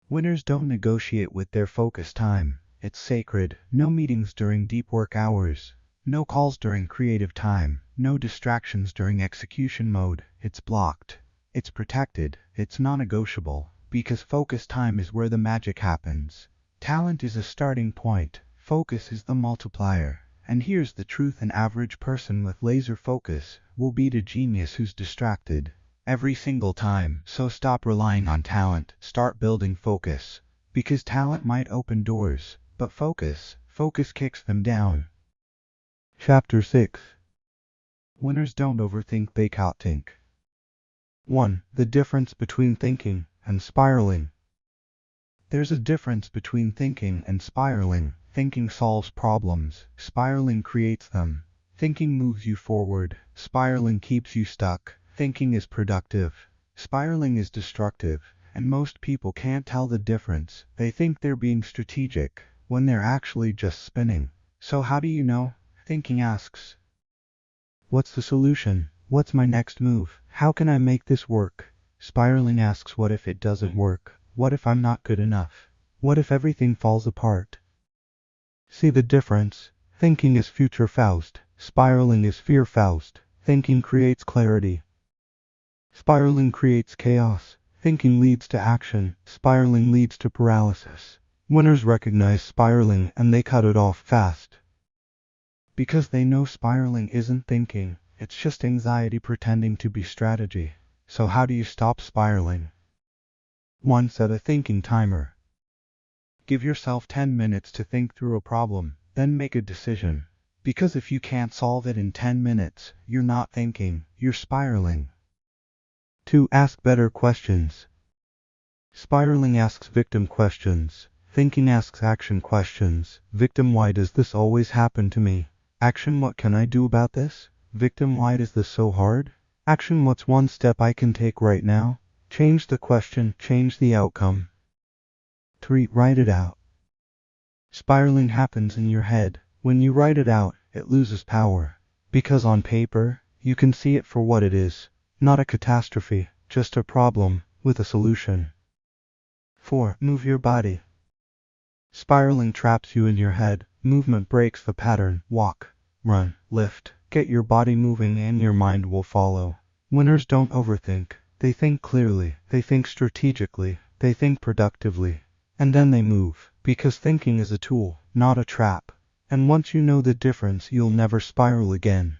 Winners don't negotiate with their focus time. It's sacred. No meetings during deep work hours. No calls during creative time. No distractions during execution mode. It's blocked. It's protected. It's non-negotiable. Because focus time is where the magic happens. Talent is a starting point. Focus is the multiplier. And here's the truth: an average person with laser focus will beat a genius who's distracted every single time. So stop relying on talent. Start building focus. Because talent might open doors, but focus kicks them down. Chapter 6. Winners don't overthink, they outthink. 1. The difference between thinking and spiraling. There's a difference between thinking and spiraling. Thinking solves problems. Spiraling creates them. Thinking moves you forward. Spiraling keeps you stuck. Thinking is productive. Spiraling is destructive. And most people can't tell the difference. They think they're being strategic when they're actually just spinning. So how do you know? Thinking asks, what's the solution? What's my next move? How can I make this work? Spiraling asks, what if it doesn't work? What if I'm not good enough? What if everything falls apart? See the difference? Thinking is future-focused. Spiraling is fear-focused. Thinking creates clarity. Spiraling creates chaos. Thinking leads to action. Spiraling leads to paralysis. Winners recognize spiraling and they cut it off fast. Because they know spiraling isn't thinking, it's just anxiety pretending to be strategy. So how do you stop spiraling? 1. Set a thinking timer. Give yourself 10 minutes to think through a problem, then make a decision. Because if you can't solve it in 10 minutes, you're not thinking, you're spiraling. 2. Ask better questions. Spiraling asks victim questions. Thinking asks action questions. Victim: why does this always happen to me? Action: what can I do about this? Victim: why is this so hard? Action: what's one step I can take right now? Change the question, change the outcome. 3. Write it out. Spiraling happens in your head. When you write it out, it loses power. Because on paper, you can see it for what it is. Not a catastrophe, just a problem with a solution. 4. Move your body. Spiraling traps you in your head. Movement breaks the pattern. Walk, run, lift. Get your body moving and your mind will follow. Winners don't overthink. They think clearly. They think strategically. They think productively. And then they move. Because thinking is a tool, not a trap. And once you know the difference, you'll never spiral again.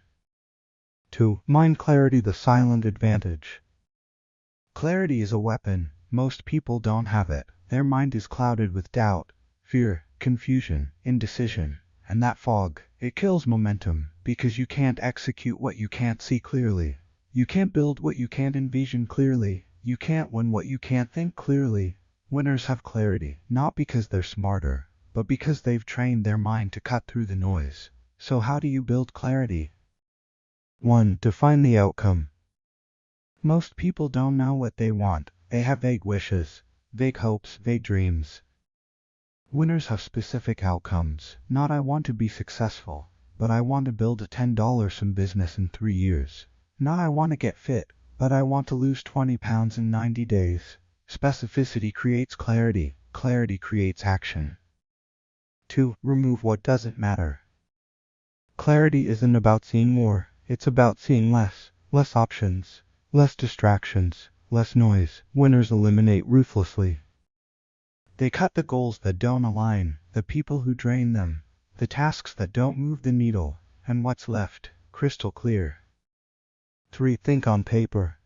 2. Mind clarity, the silent advantage. Clarity is a weapon. Most people don't have it. Their mind is clouded with doubt, fear, confusion, indecision, and that fog. It kills momentum, because you can't execute what you can't see clearly. You can't build what you can't envision clearly. You can't win what you can't think clearly. Winners have clarity, not because they're smarter, but because they've trained their mind to cut through the noise. So how do you build clarity? 1. Define the outcome. Most people don't know what they want. They have vague wishes, vague hopes, vague dreams. Winners have specific outcomes. Not I want to be successful, but I want to build a $10 business in 3 years. Not I want to get fit, but I want to lose 20 pounds in 90 days. Specificity creates clarity. Clarity creates action. 2. Remove what doesn't matter. Clarity isn't about seeing more. It's about seeing less. Less options, less distractions, less noise. Winners eliminate ruthlessly. They cut the goals that don't align, the people who drain them, the tasks that don't move the needle, and what's left, crystal clear. 3. Think on paper.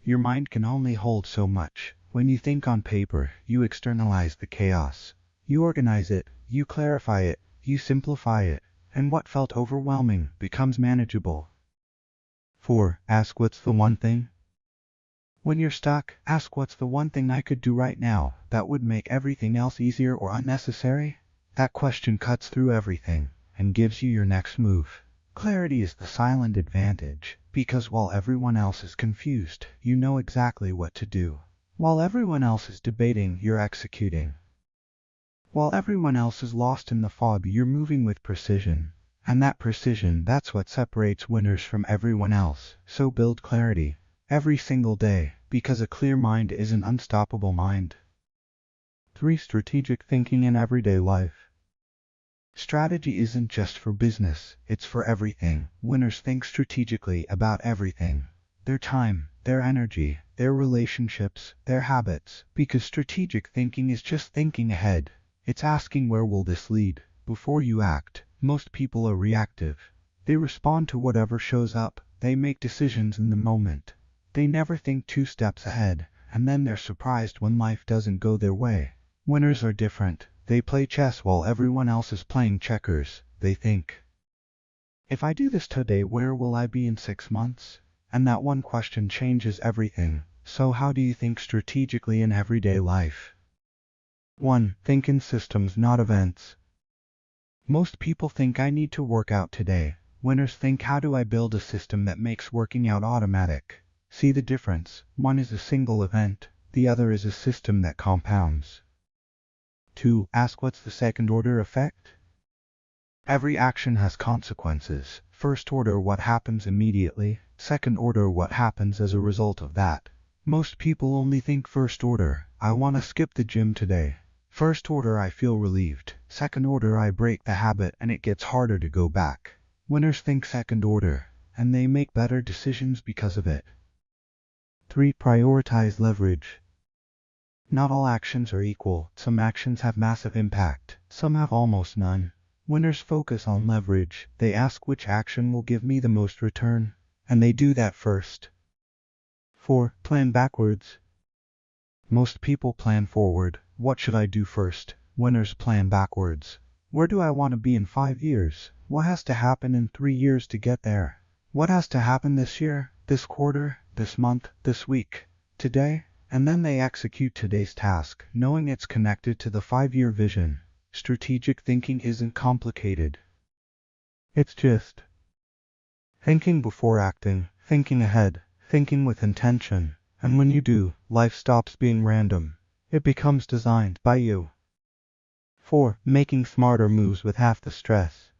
Your mind can only hold so much. When you think on paper, you externalize the chaos. You organize it, you clarify it, you simplify it, and what felt overwhelming becomes manageable. 4. Ask what's the one thing? When you're stuck, ask what's the one thing I could do right now that would make everything else easier or unnecessary? That question cuts through everything and gives you your next move. Clarity is the silent advantage, because while everyone else is confused, you know exactly what to do. While everyone else is debating, you're executing. While everyone else is lost in the fog, you're moving with precision. And that precision, that's what separates winners from everyone else. So build clarity every single day, because a clear mind is an unstoppable mind. 3. Strategic thinking in everyday life. Strategy isn't just for business, it's for everything. Winners think strategically about everything. Their time, their energy, their relationships, their habits. Because strategic thinking is just thinking ahead. It's asking, where will this lead? Before you act. Most people are reactive. They respond to whatever shows up. They make decisions in the moment. They never think 2 steps ahead, and then they're surprised when life doesn't go their way. Winners are different. They play chess while everyone else is playing checkers. They think, if I do this today, where will I be in 6 months? And that one question changes everything. So how do you think strategically in everyday life? 1. Think in systems, not events. Most people think I need to work out today. Winners think, how do I build a system that makes working out automatic? See the difference? One is a single event, the other is a system that compounds. 2. Ask what's the second order effect? Every action has consequences. First order, what happens immediately. Second order, what happens as a result of that. Most people only think first order. I want to skip the gym today. First order, I feel relieved. Second order, I break the habit and it gets harder to go back. Winners think second order, and they make better decisions because of it. 3. Prioritize leverage. Not all actions are equal. Some actions have massive impact. Some have almost none. Winners focus on leverage. They ask, which action will give me the most return? And they do that first. 4. Plan backwards. Most people plan forward. What should I do first? Winners plan backwards. Where do I want to be in 5 years? What has to happen in 3 years to get there? What has to happen this year, this quarter, this month, this week, today? And then they execute today's task, knowing it's connected to the 5-year vision. Strategic thinking isn't complicated. It's just thinking before acting, thinking ahead, thinking with intention. And when you do, life stops being random. It becomes designed by you. 4. Making smarter moves with half the stress.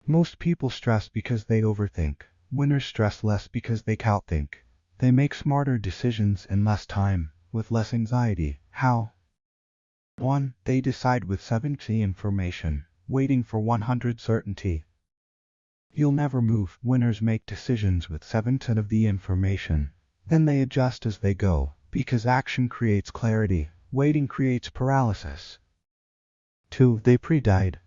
Most people stress because they overthink. Winners stress less because they outthink. They make smarter decisions in less time, with less anxiety. How? 1. They decide with 70 information, waiting for 100 certainty. You'll never move. Winners make decisions with 7% of the information. Then they adjust as they go, because action creates clarity, waiting creates paralysis. 2. They pre-decide.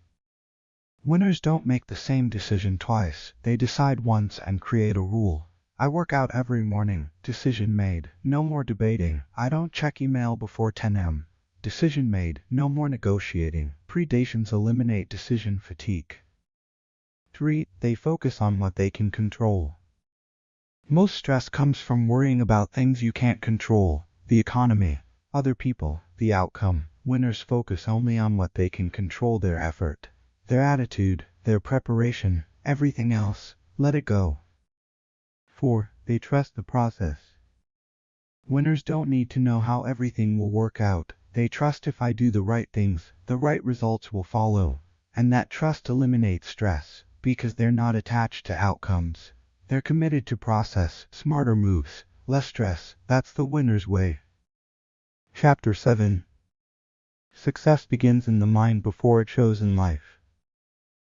Winners don't make the same decision twice. They decide once and create a rule. I work out every morning. Decision made. No more debating. I don't check email before 10 a.m. Decision made. No more negotiating. Predations eliminate decision fatigue. 3. They focus on what they can control. Most stress comes from worrying about things you can't control. The economy, other people, the outcome. Winners focus only on what they can control: their effort, their attitude, their preparation. Everything else, let it go. 4. They trust the process. Winners don't need to know how everything will work out. They trust if I do the right things, the right results will follow. And that trust eliminates stress, because they're not attached to outcomes. They're committed to process, smarter moves, less stress. That's the winner's way. Chapter 7. Success begins in the mind before it shows in life.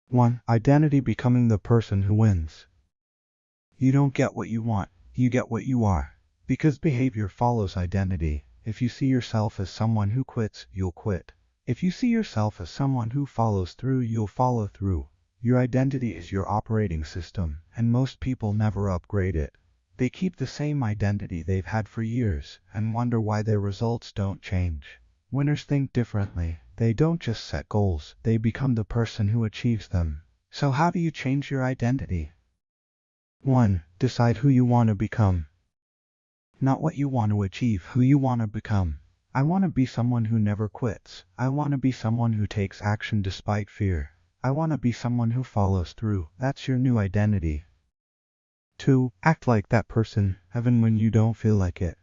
1. Identity: becoming the person who wins. You don't get what you want, you get what you are. Because behavior follows identity. If you see yourself as someone who quits, you'll quit. If you see yourself as someone who follows through, you'll follow through. Your identity is your operating system, and most people never upgrade it. They keep the same identity they've had for years, and wonder why their results don't change. Winners think differently. They don't just set goals, they become the person who achieves them. So how do you change your identity? 1. Decide who you want to become. Not what you want to achieve, who you want to become. I want to be someone who never quits. I want to be someone who takes action despite fear. I want to be someone who follows through. That's your new identity. 2. Act like that person, even when you don't feel like it.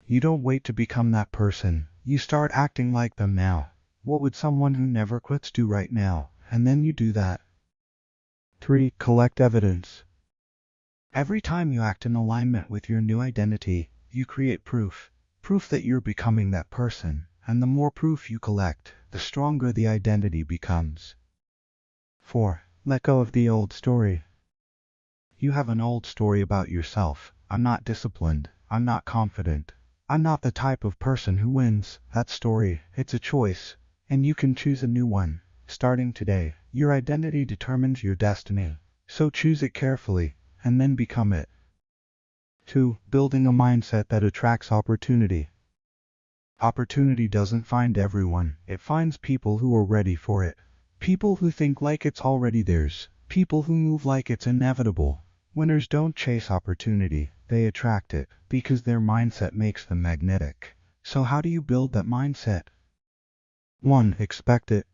You don't wait to become that person. You start acting like them now. What would someone who never quits do right now? And then you do that. 3. Collect evidence. Every time you act in alignment with your new identity, you create proof. Proof that you're becoming that person. And the more proof you collect, the stronger the identity becomes. 4. Let go of the old story. You have an old story about yourself. I'm not disciplined. I'm not confident. I'm not the type of person who wins. That story, it's a choice. And you can choose a new one. Starting today, your identity determines your destiny. So choose it carefully, and then become it. 2. Building a mindset that attracts opportunity. Opportunity doesn't find everyone. It finds people who are ready for it. People who think like it's already theirs. People who move like it's inevitable. Winners don't chase opportunity, they attract it, because their mindset makes them magnetic. So how do you build that mindset? 1. Expect it.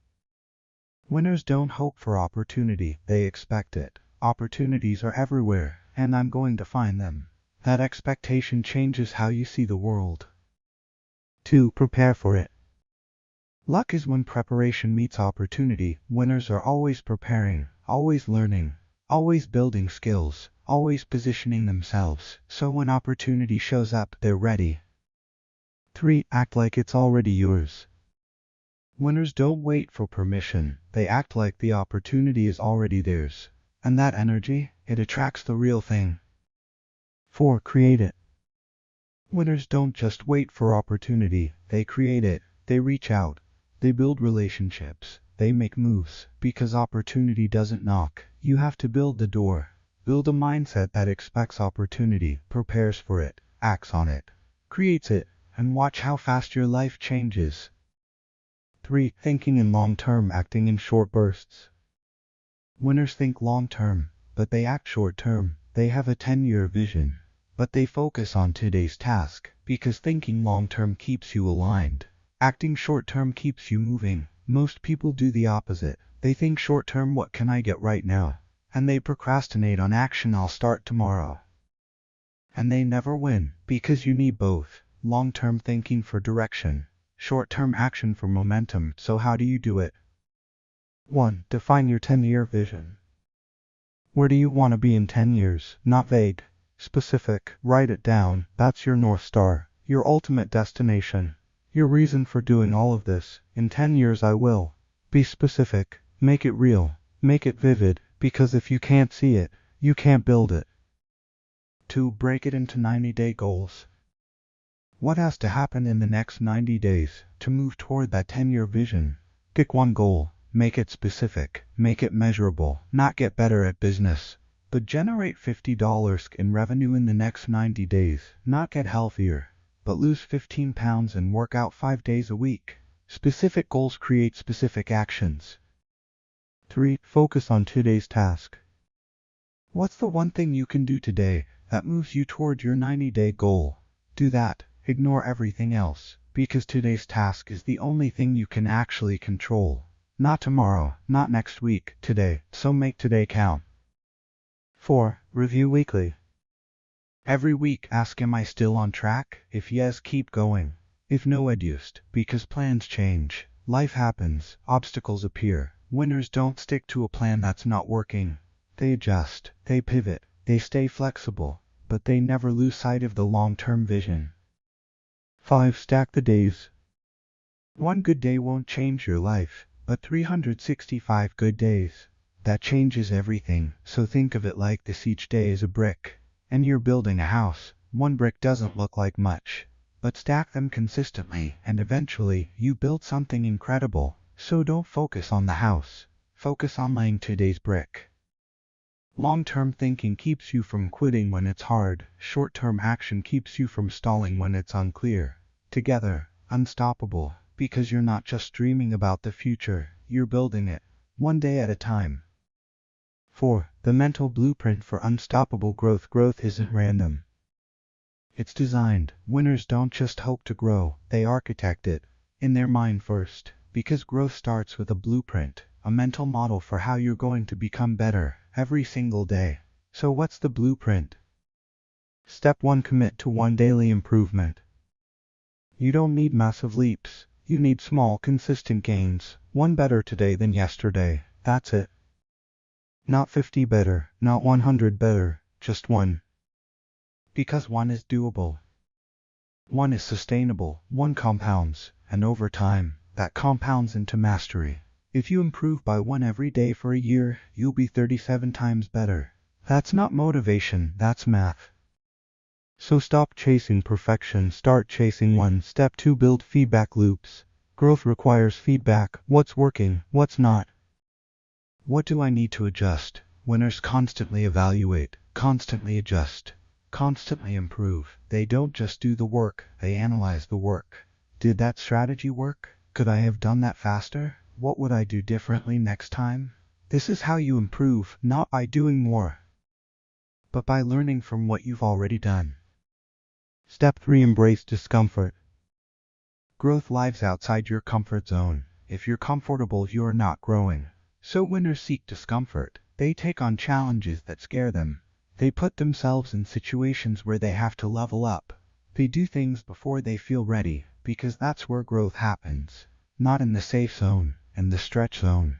Winners don't hope for opportunity, they expect it. Opportunities are everywhere, and I'm going to find them. That expectation changes how you see the world. 2. Prepare for it. Luck is when preparation meets opportunity. Winners are always preparing, always learning, always building skills, always positioning themselves, so when opportunity shows up, they're ready. 3. Act like it's already yours. Winners don't wait for permission, they act like the opportunity is already theirs. And that energy, it attracts the real thing. 4. Create it. Winners don't just wait for opportunity, they create it. They reach out, they build relationships, they make moves, because opportunity doesn't knock. You have to build the door. Build a mindset that expects opportunity, prepares for it, acts on it, creates it, and watch how fast your life changes. 3. Thinking in long-term, acting in short bursts. Winners think long-term, but they act short-term. They have a 10-year vision, but they focus on today's task, because thinking long-term keeps you aligned. Acting short-term keeps you moving. Most people do the opposite. They think short-term, what can I get right now? And they procrastinate on action, I'll start tomorrow. And they never win, because you need both. Long-term thinking for direction, short-term action for momentum. So how do you do it? 1. Define your 10-year vision. Where do you want to be in 10 years? Not vague, specific. Write it down. That's your North Star, your ultimate destination. Your reason for doing all of this. In 10 years I will. Be specific. Make it real. Make it vivid, because if you can't see it, you can't build it. 2. Break it into 90-day goals. What has to happen in the next 90 days to move toward that 10-year vision? Pick one goal. Make it specific. Make it measurable. Not get better at business, but generate $50 in revenue in the next 90 days. Not get healthier, but lose 15 pounds and work out 5 days a week. Specific goals create specific actions. 3. Focus on today's task. What's the one thing you can do today that moves you toward your 90-day goal? Do that. Ignore everything else, because today's task is the only thing you can actually control. Not tomorrow, not next week, today. So make today count. 4. Review weekly. Every week, ask, am I still on track? If yes, keep going. If no, adjust, because plans change. Life happens, obstacles appear. Winners don't stick to a plan that's not working. They adjust, they pivot, they stay flexible, but they never lose sight of the long-term vision. 5. Stack the days. One good day won't change your life, but 365 good days. That changes everything, so think of it like this: each day is a brick, and you're building a house. One brick doesn't look like much, but stack them consistently, and eventually, you build something incredible. So don't focus on the house, focus on laying today's brick. Long-term thinking keeps you from quitting when it's hard. Short-term action keeps you from stalling when it's unclear. Together, unstoppable, because you're not just dreaming about the future, you're building it, one day at a time. 4. The mental blueprint for unstoppable growth. Growth isn't random. It's designed. Winners don't just hope to grow, they architect it, in their mind first, because growth starts with a blueprint, a mental model for how you're going to become better, every single day. So what's the blueprint? Step 1. Commit to one daily improvement. You don't need massive leaps, you need small, consistent gains. One better today than yesterday, that's it. Not 50 better, not 100 better, just one. Because one is doable. One is sustainable, one compounds, and over time, that compounds into mastery. If you improve by one every day for a year, you'll be 37 times better. That's not motivation, that's math. So stop chasing perfection, start chasing one. Step 2. Build feedback loops. Growth requires feedback. What's working, what's not? What do I need to adjust? Winners constantly evaluate, constantly adjust, constantly improve. They don't just do the work, they analyze the work. Did that strategy work? Could I have done that faster? What would I do differently next time? This is how you improve, not by doing more, but by learning from what you've already done. Step 3. Embrace discomfort. Growth lives outside your comfort zone. If you're comfortable, you're not growing. So winners seek discomfort. They take on challenges that scare them. They put themselves in situations where they have to level up. They do things before they feel ready, because that's where growth happens. Not in the safe zone, in the stretch zone.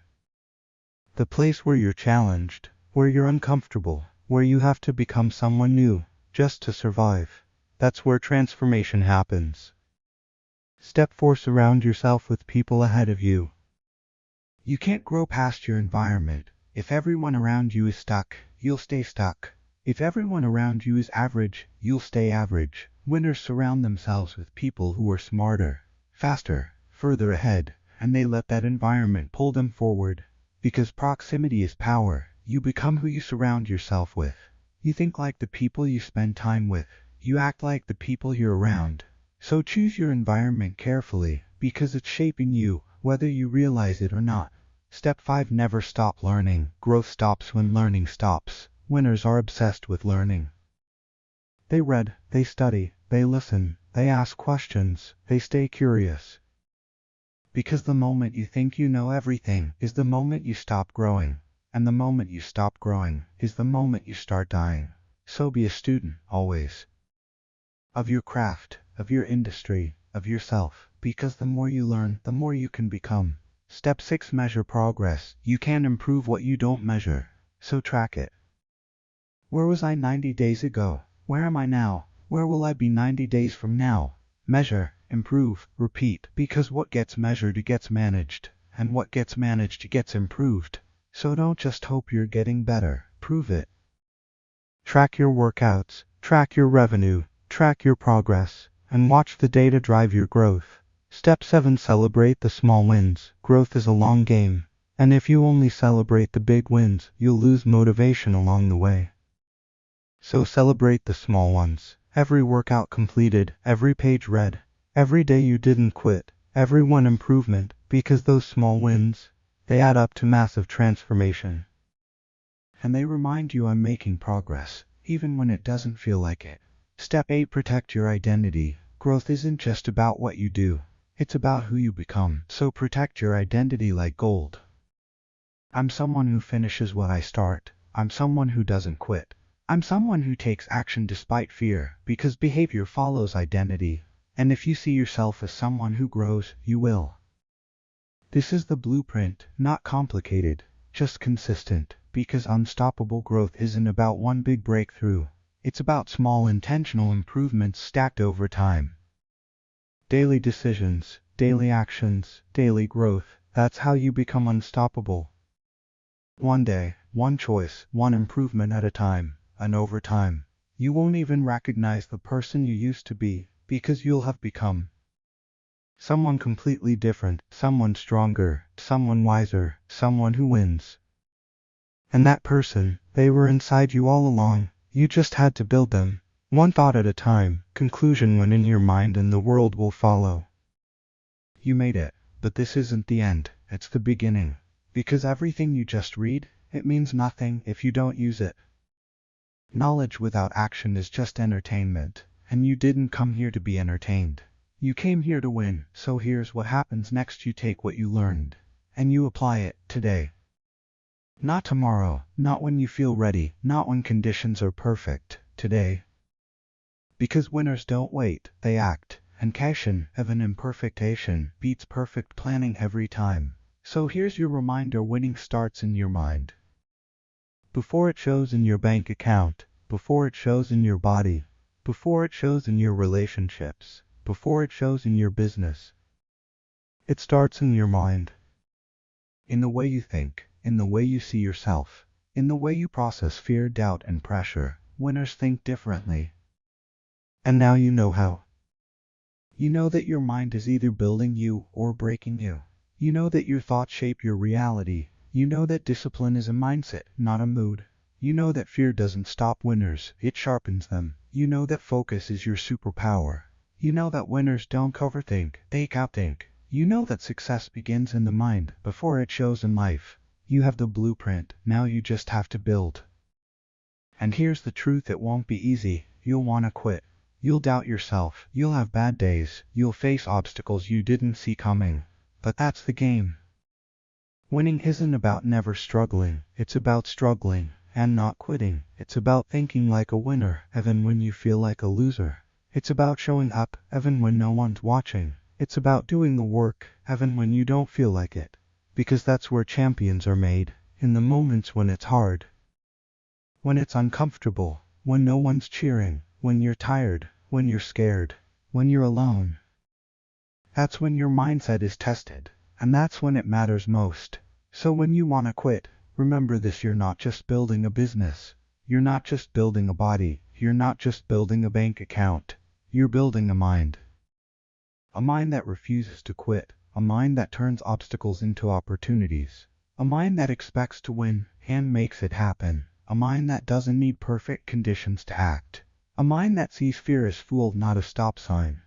The place where you're challenged, where you're uncomfortable, where you have to become someone new, just to survive. That's where transformation happens. Step 4. Surround yourself with people ahead of you. You can't grow past your environment. If everyone around you is stuck, you'll stay stuck. If everyone around you is average, you'll stay average. Winners surround themselves with people who are smarter, faster, further ahead, and they let that environment pull them forward. Because proximity is power, you become who you surround yourself with. You think like the people you spend time with. You act like the people you're around. So choose your environment carefully, because it's shaping you, whether you realize it or not. Step 5. Never stop learning. Growth stops when learning stops. Winners are obsessed with learning. They read, they study, they listen, they ask questions, they stay curious. Because the moment you think you know everything is the moment you stop growing, and the moment you stop growing is the moment you start dying. So be a student, always. Of your craft, of your industry, of yourself, because the more you learn, the more you can become. Step 6. Measure progress. You can't improve what you don't measure, so track it. Where was I 90 days ago? Where am I now? Where will I be 90 days from now? Measure, improve, repeat, because what gets measured gets managed, and what gets managed gets improved. So don't just hope you're getting better, prove it. Track your workouts, track your revenue, track your progress, and watch the data drive your growth. Step 7. Celebrate the small wins. Growth is a long game. And if you only celebrate the big wins, you'll lose motivation along the way. So celebrate the small ones. Every workout completed, every page read, every day you didn't quit, every one improvement, because those small wins, they add up to massive transformation. And they remind you I'm making progress, even when it doesn't feel like it. Step 8. Protect your identity. Growth isn't just about what you do, it's about who you become. So protect your identity like gold. I'm someone who finishes what I start. I'm someone who doesn't quit. I'm someone who takes action despite fear, because behavior follows identity. And if you see yourself as someone who grows, you will. This is the blueprint, not complicated, just consistent, because unstoppable growth isn't about one big breakthrough. It's about small intentional improvements stacked over time. Daily decisions, daily actions, daily growth, that's how you become unstoppable. One day, one choice, one improvement at a time, and over time, you won't even recognize the person you used to be, because you'll have become someone completely different, someone stronger, someone wiser, someone who wins. And that person, they were inside you all along, you just had to build them, one thought at a time, conclusion when in your mind, and the world will follow. You made it, but this isn't the end, it's the beginning. Because everything you just read, it means nothing if you don't use it. Knowledge without action is just entertainment, and you didn't come here to be entertained. You came here to win, so here's what happens next. You take what you learned, and you apply it today. Not tomorrow, not when you feel ready, not when conditions are perfect, today. Because winners don't wait, they act, and caution of an imperfectation beats perfect planning every time. So here's your reminder: winning starts in your mind. Before it shows in your bank account, before it shows in your body, before it shows in your relationships, before it shows in your business. It starts in your mind. In the way you think, in the way you see yourself, in the way you process fear, doubt, and pressure. Winners think differently. And now you know how. You know that your mind is either building you or breaking you. You know that your thoughts shape your reality. You know that discipline is a mindset, not a mood. You know that fear doesn't stop winners, it sharpens them. You know that focus is your superpower. You know that winners don't overthink, they outthink. You know that success begins in the mind before it shows in life. You have the blueprint, now you just have to build. And here's the truth: it won't be easy. You'll want to quit. You'll doubt yourself. You'll have bad days. You'll face obstacles you didn't see coming. But that's the game. Winning isn't about never struggling. It's about struggling and not quitting. It's about thinking like a winner, even when you feel like a loser. It's about showing up, even when no one's watching. It's about doing the work, even when you don't feel like it. Because that's where champions are made, in the moments when it's hard. When it's uncomfortable, when no one's cheering, when you're tired, when you're scared, when you're alone. That's when your mindset is tested, and that's when it matters most. So when you want to quit, remember this: you're not just building a business. You're not just building a body. You're not just building a bank account. You're building a mind. A mind that refuses to quit. A mind that turns obstacles into opportunities. A mind that expects to win and makes it happen. A mind that doesn't need perfect conditions to act. A mind that sees fear as fuel, not a stop sign.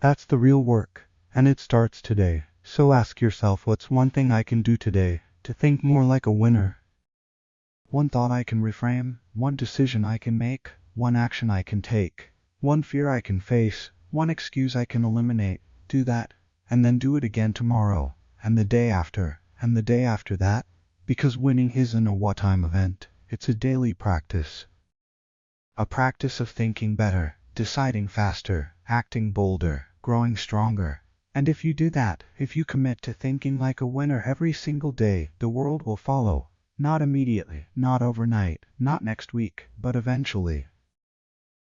That's the real work, and it starts today. So ask yourself, what's one thing I can do today to think more like a winner? One thought I can reframe, one decision I can make, one action I can take, one fear I can face, one excuse I can eliminate. Do that, and then do it again tomorrow, and the day after, and the day after that. Because winning isn't a one-time event, it's a daily practice. A practice of thinking better, deciding faster, acting bolder, growing stronger. And if you do that, if you commit to thinking like a winner every single day, the world will follow. Not immediately, not overnight, not next week, but eventually.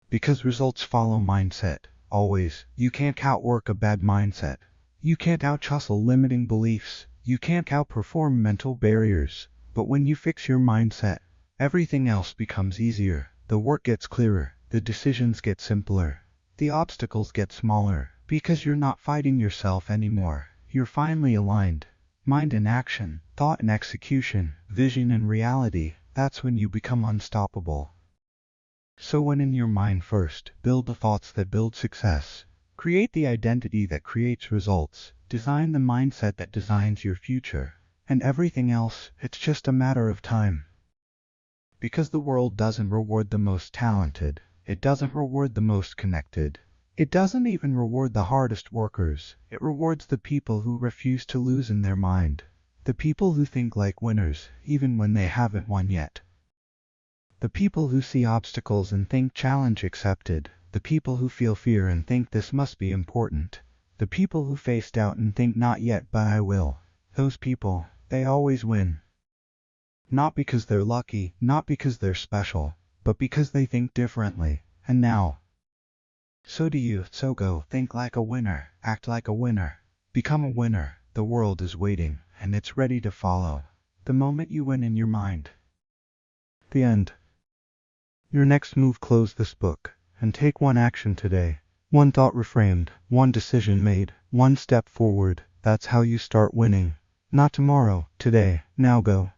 Because results follow mindset, always. You can't outwork a bad mindset. You can't outhustle limiting beliefs. You can't outperform mental barriers. But when you fix your mindset, everything else becomes easier. The work gets clearer, the decisions get simpler, the obstacles get smaller, because you're not fighting yourself anymore. You're finally aligned. Mind in action, thought in execution, vision in reality, that's when you become unstoppable. So when in your mind first, build the thoughts that build success. Create the identity that creates results. Design the mindset that designs your future. And everything else, it's just a matter of time. Because the world doesn't reward the most talented. It doesn't reward the most connected. It doesn't even reward the hardest workers. It rewards the people who refuse to lose in their mind. The people who think like winners, even when they haven't won yet. The people who see obstacles and think challenge accepted. The people who feel fear and think this must be important. The people who face doubt and think not yet but I will. Those people, they always win. Not because they're lucky, not because they're special, but because they think differently. And now, so do you. So go, think like a winner, act like a winner, become a winner. The world is waiting, and it's ready to follow. The moment you win in your mind. The end. Your next move: close this book, and take one action today. One thought reframed, one decision made, one step forward. That's how you start winning. Not tomorrow, today. Now go.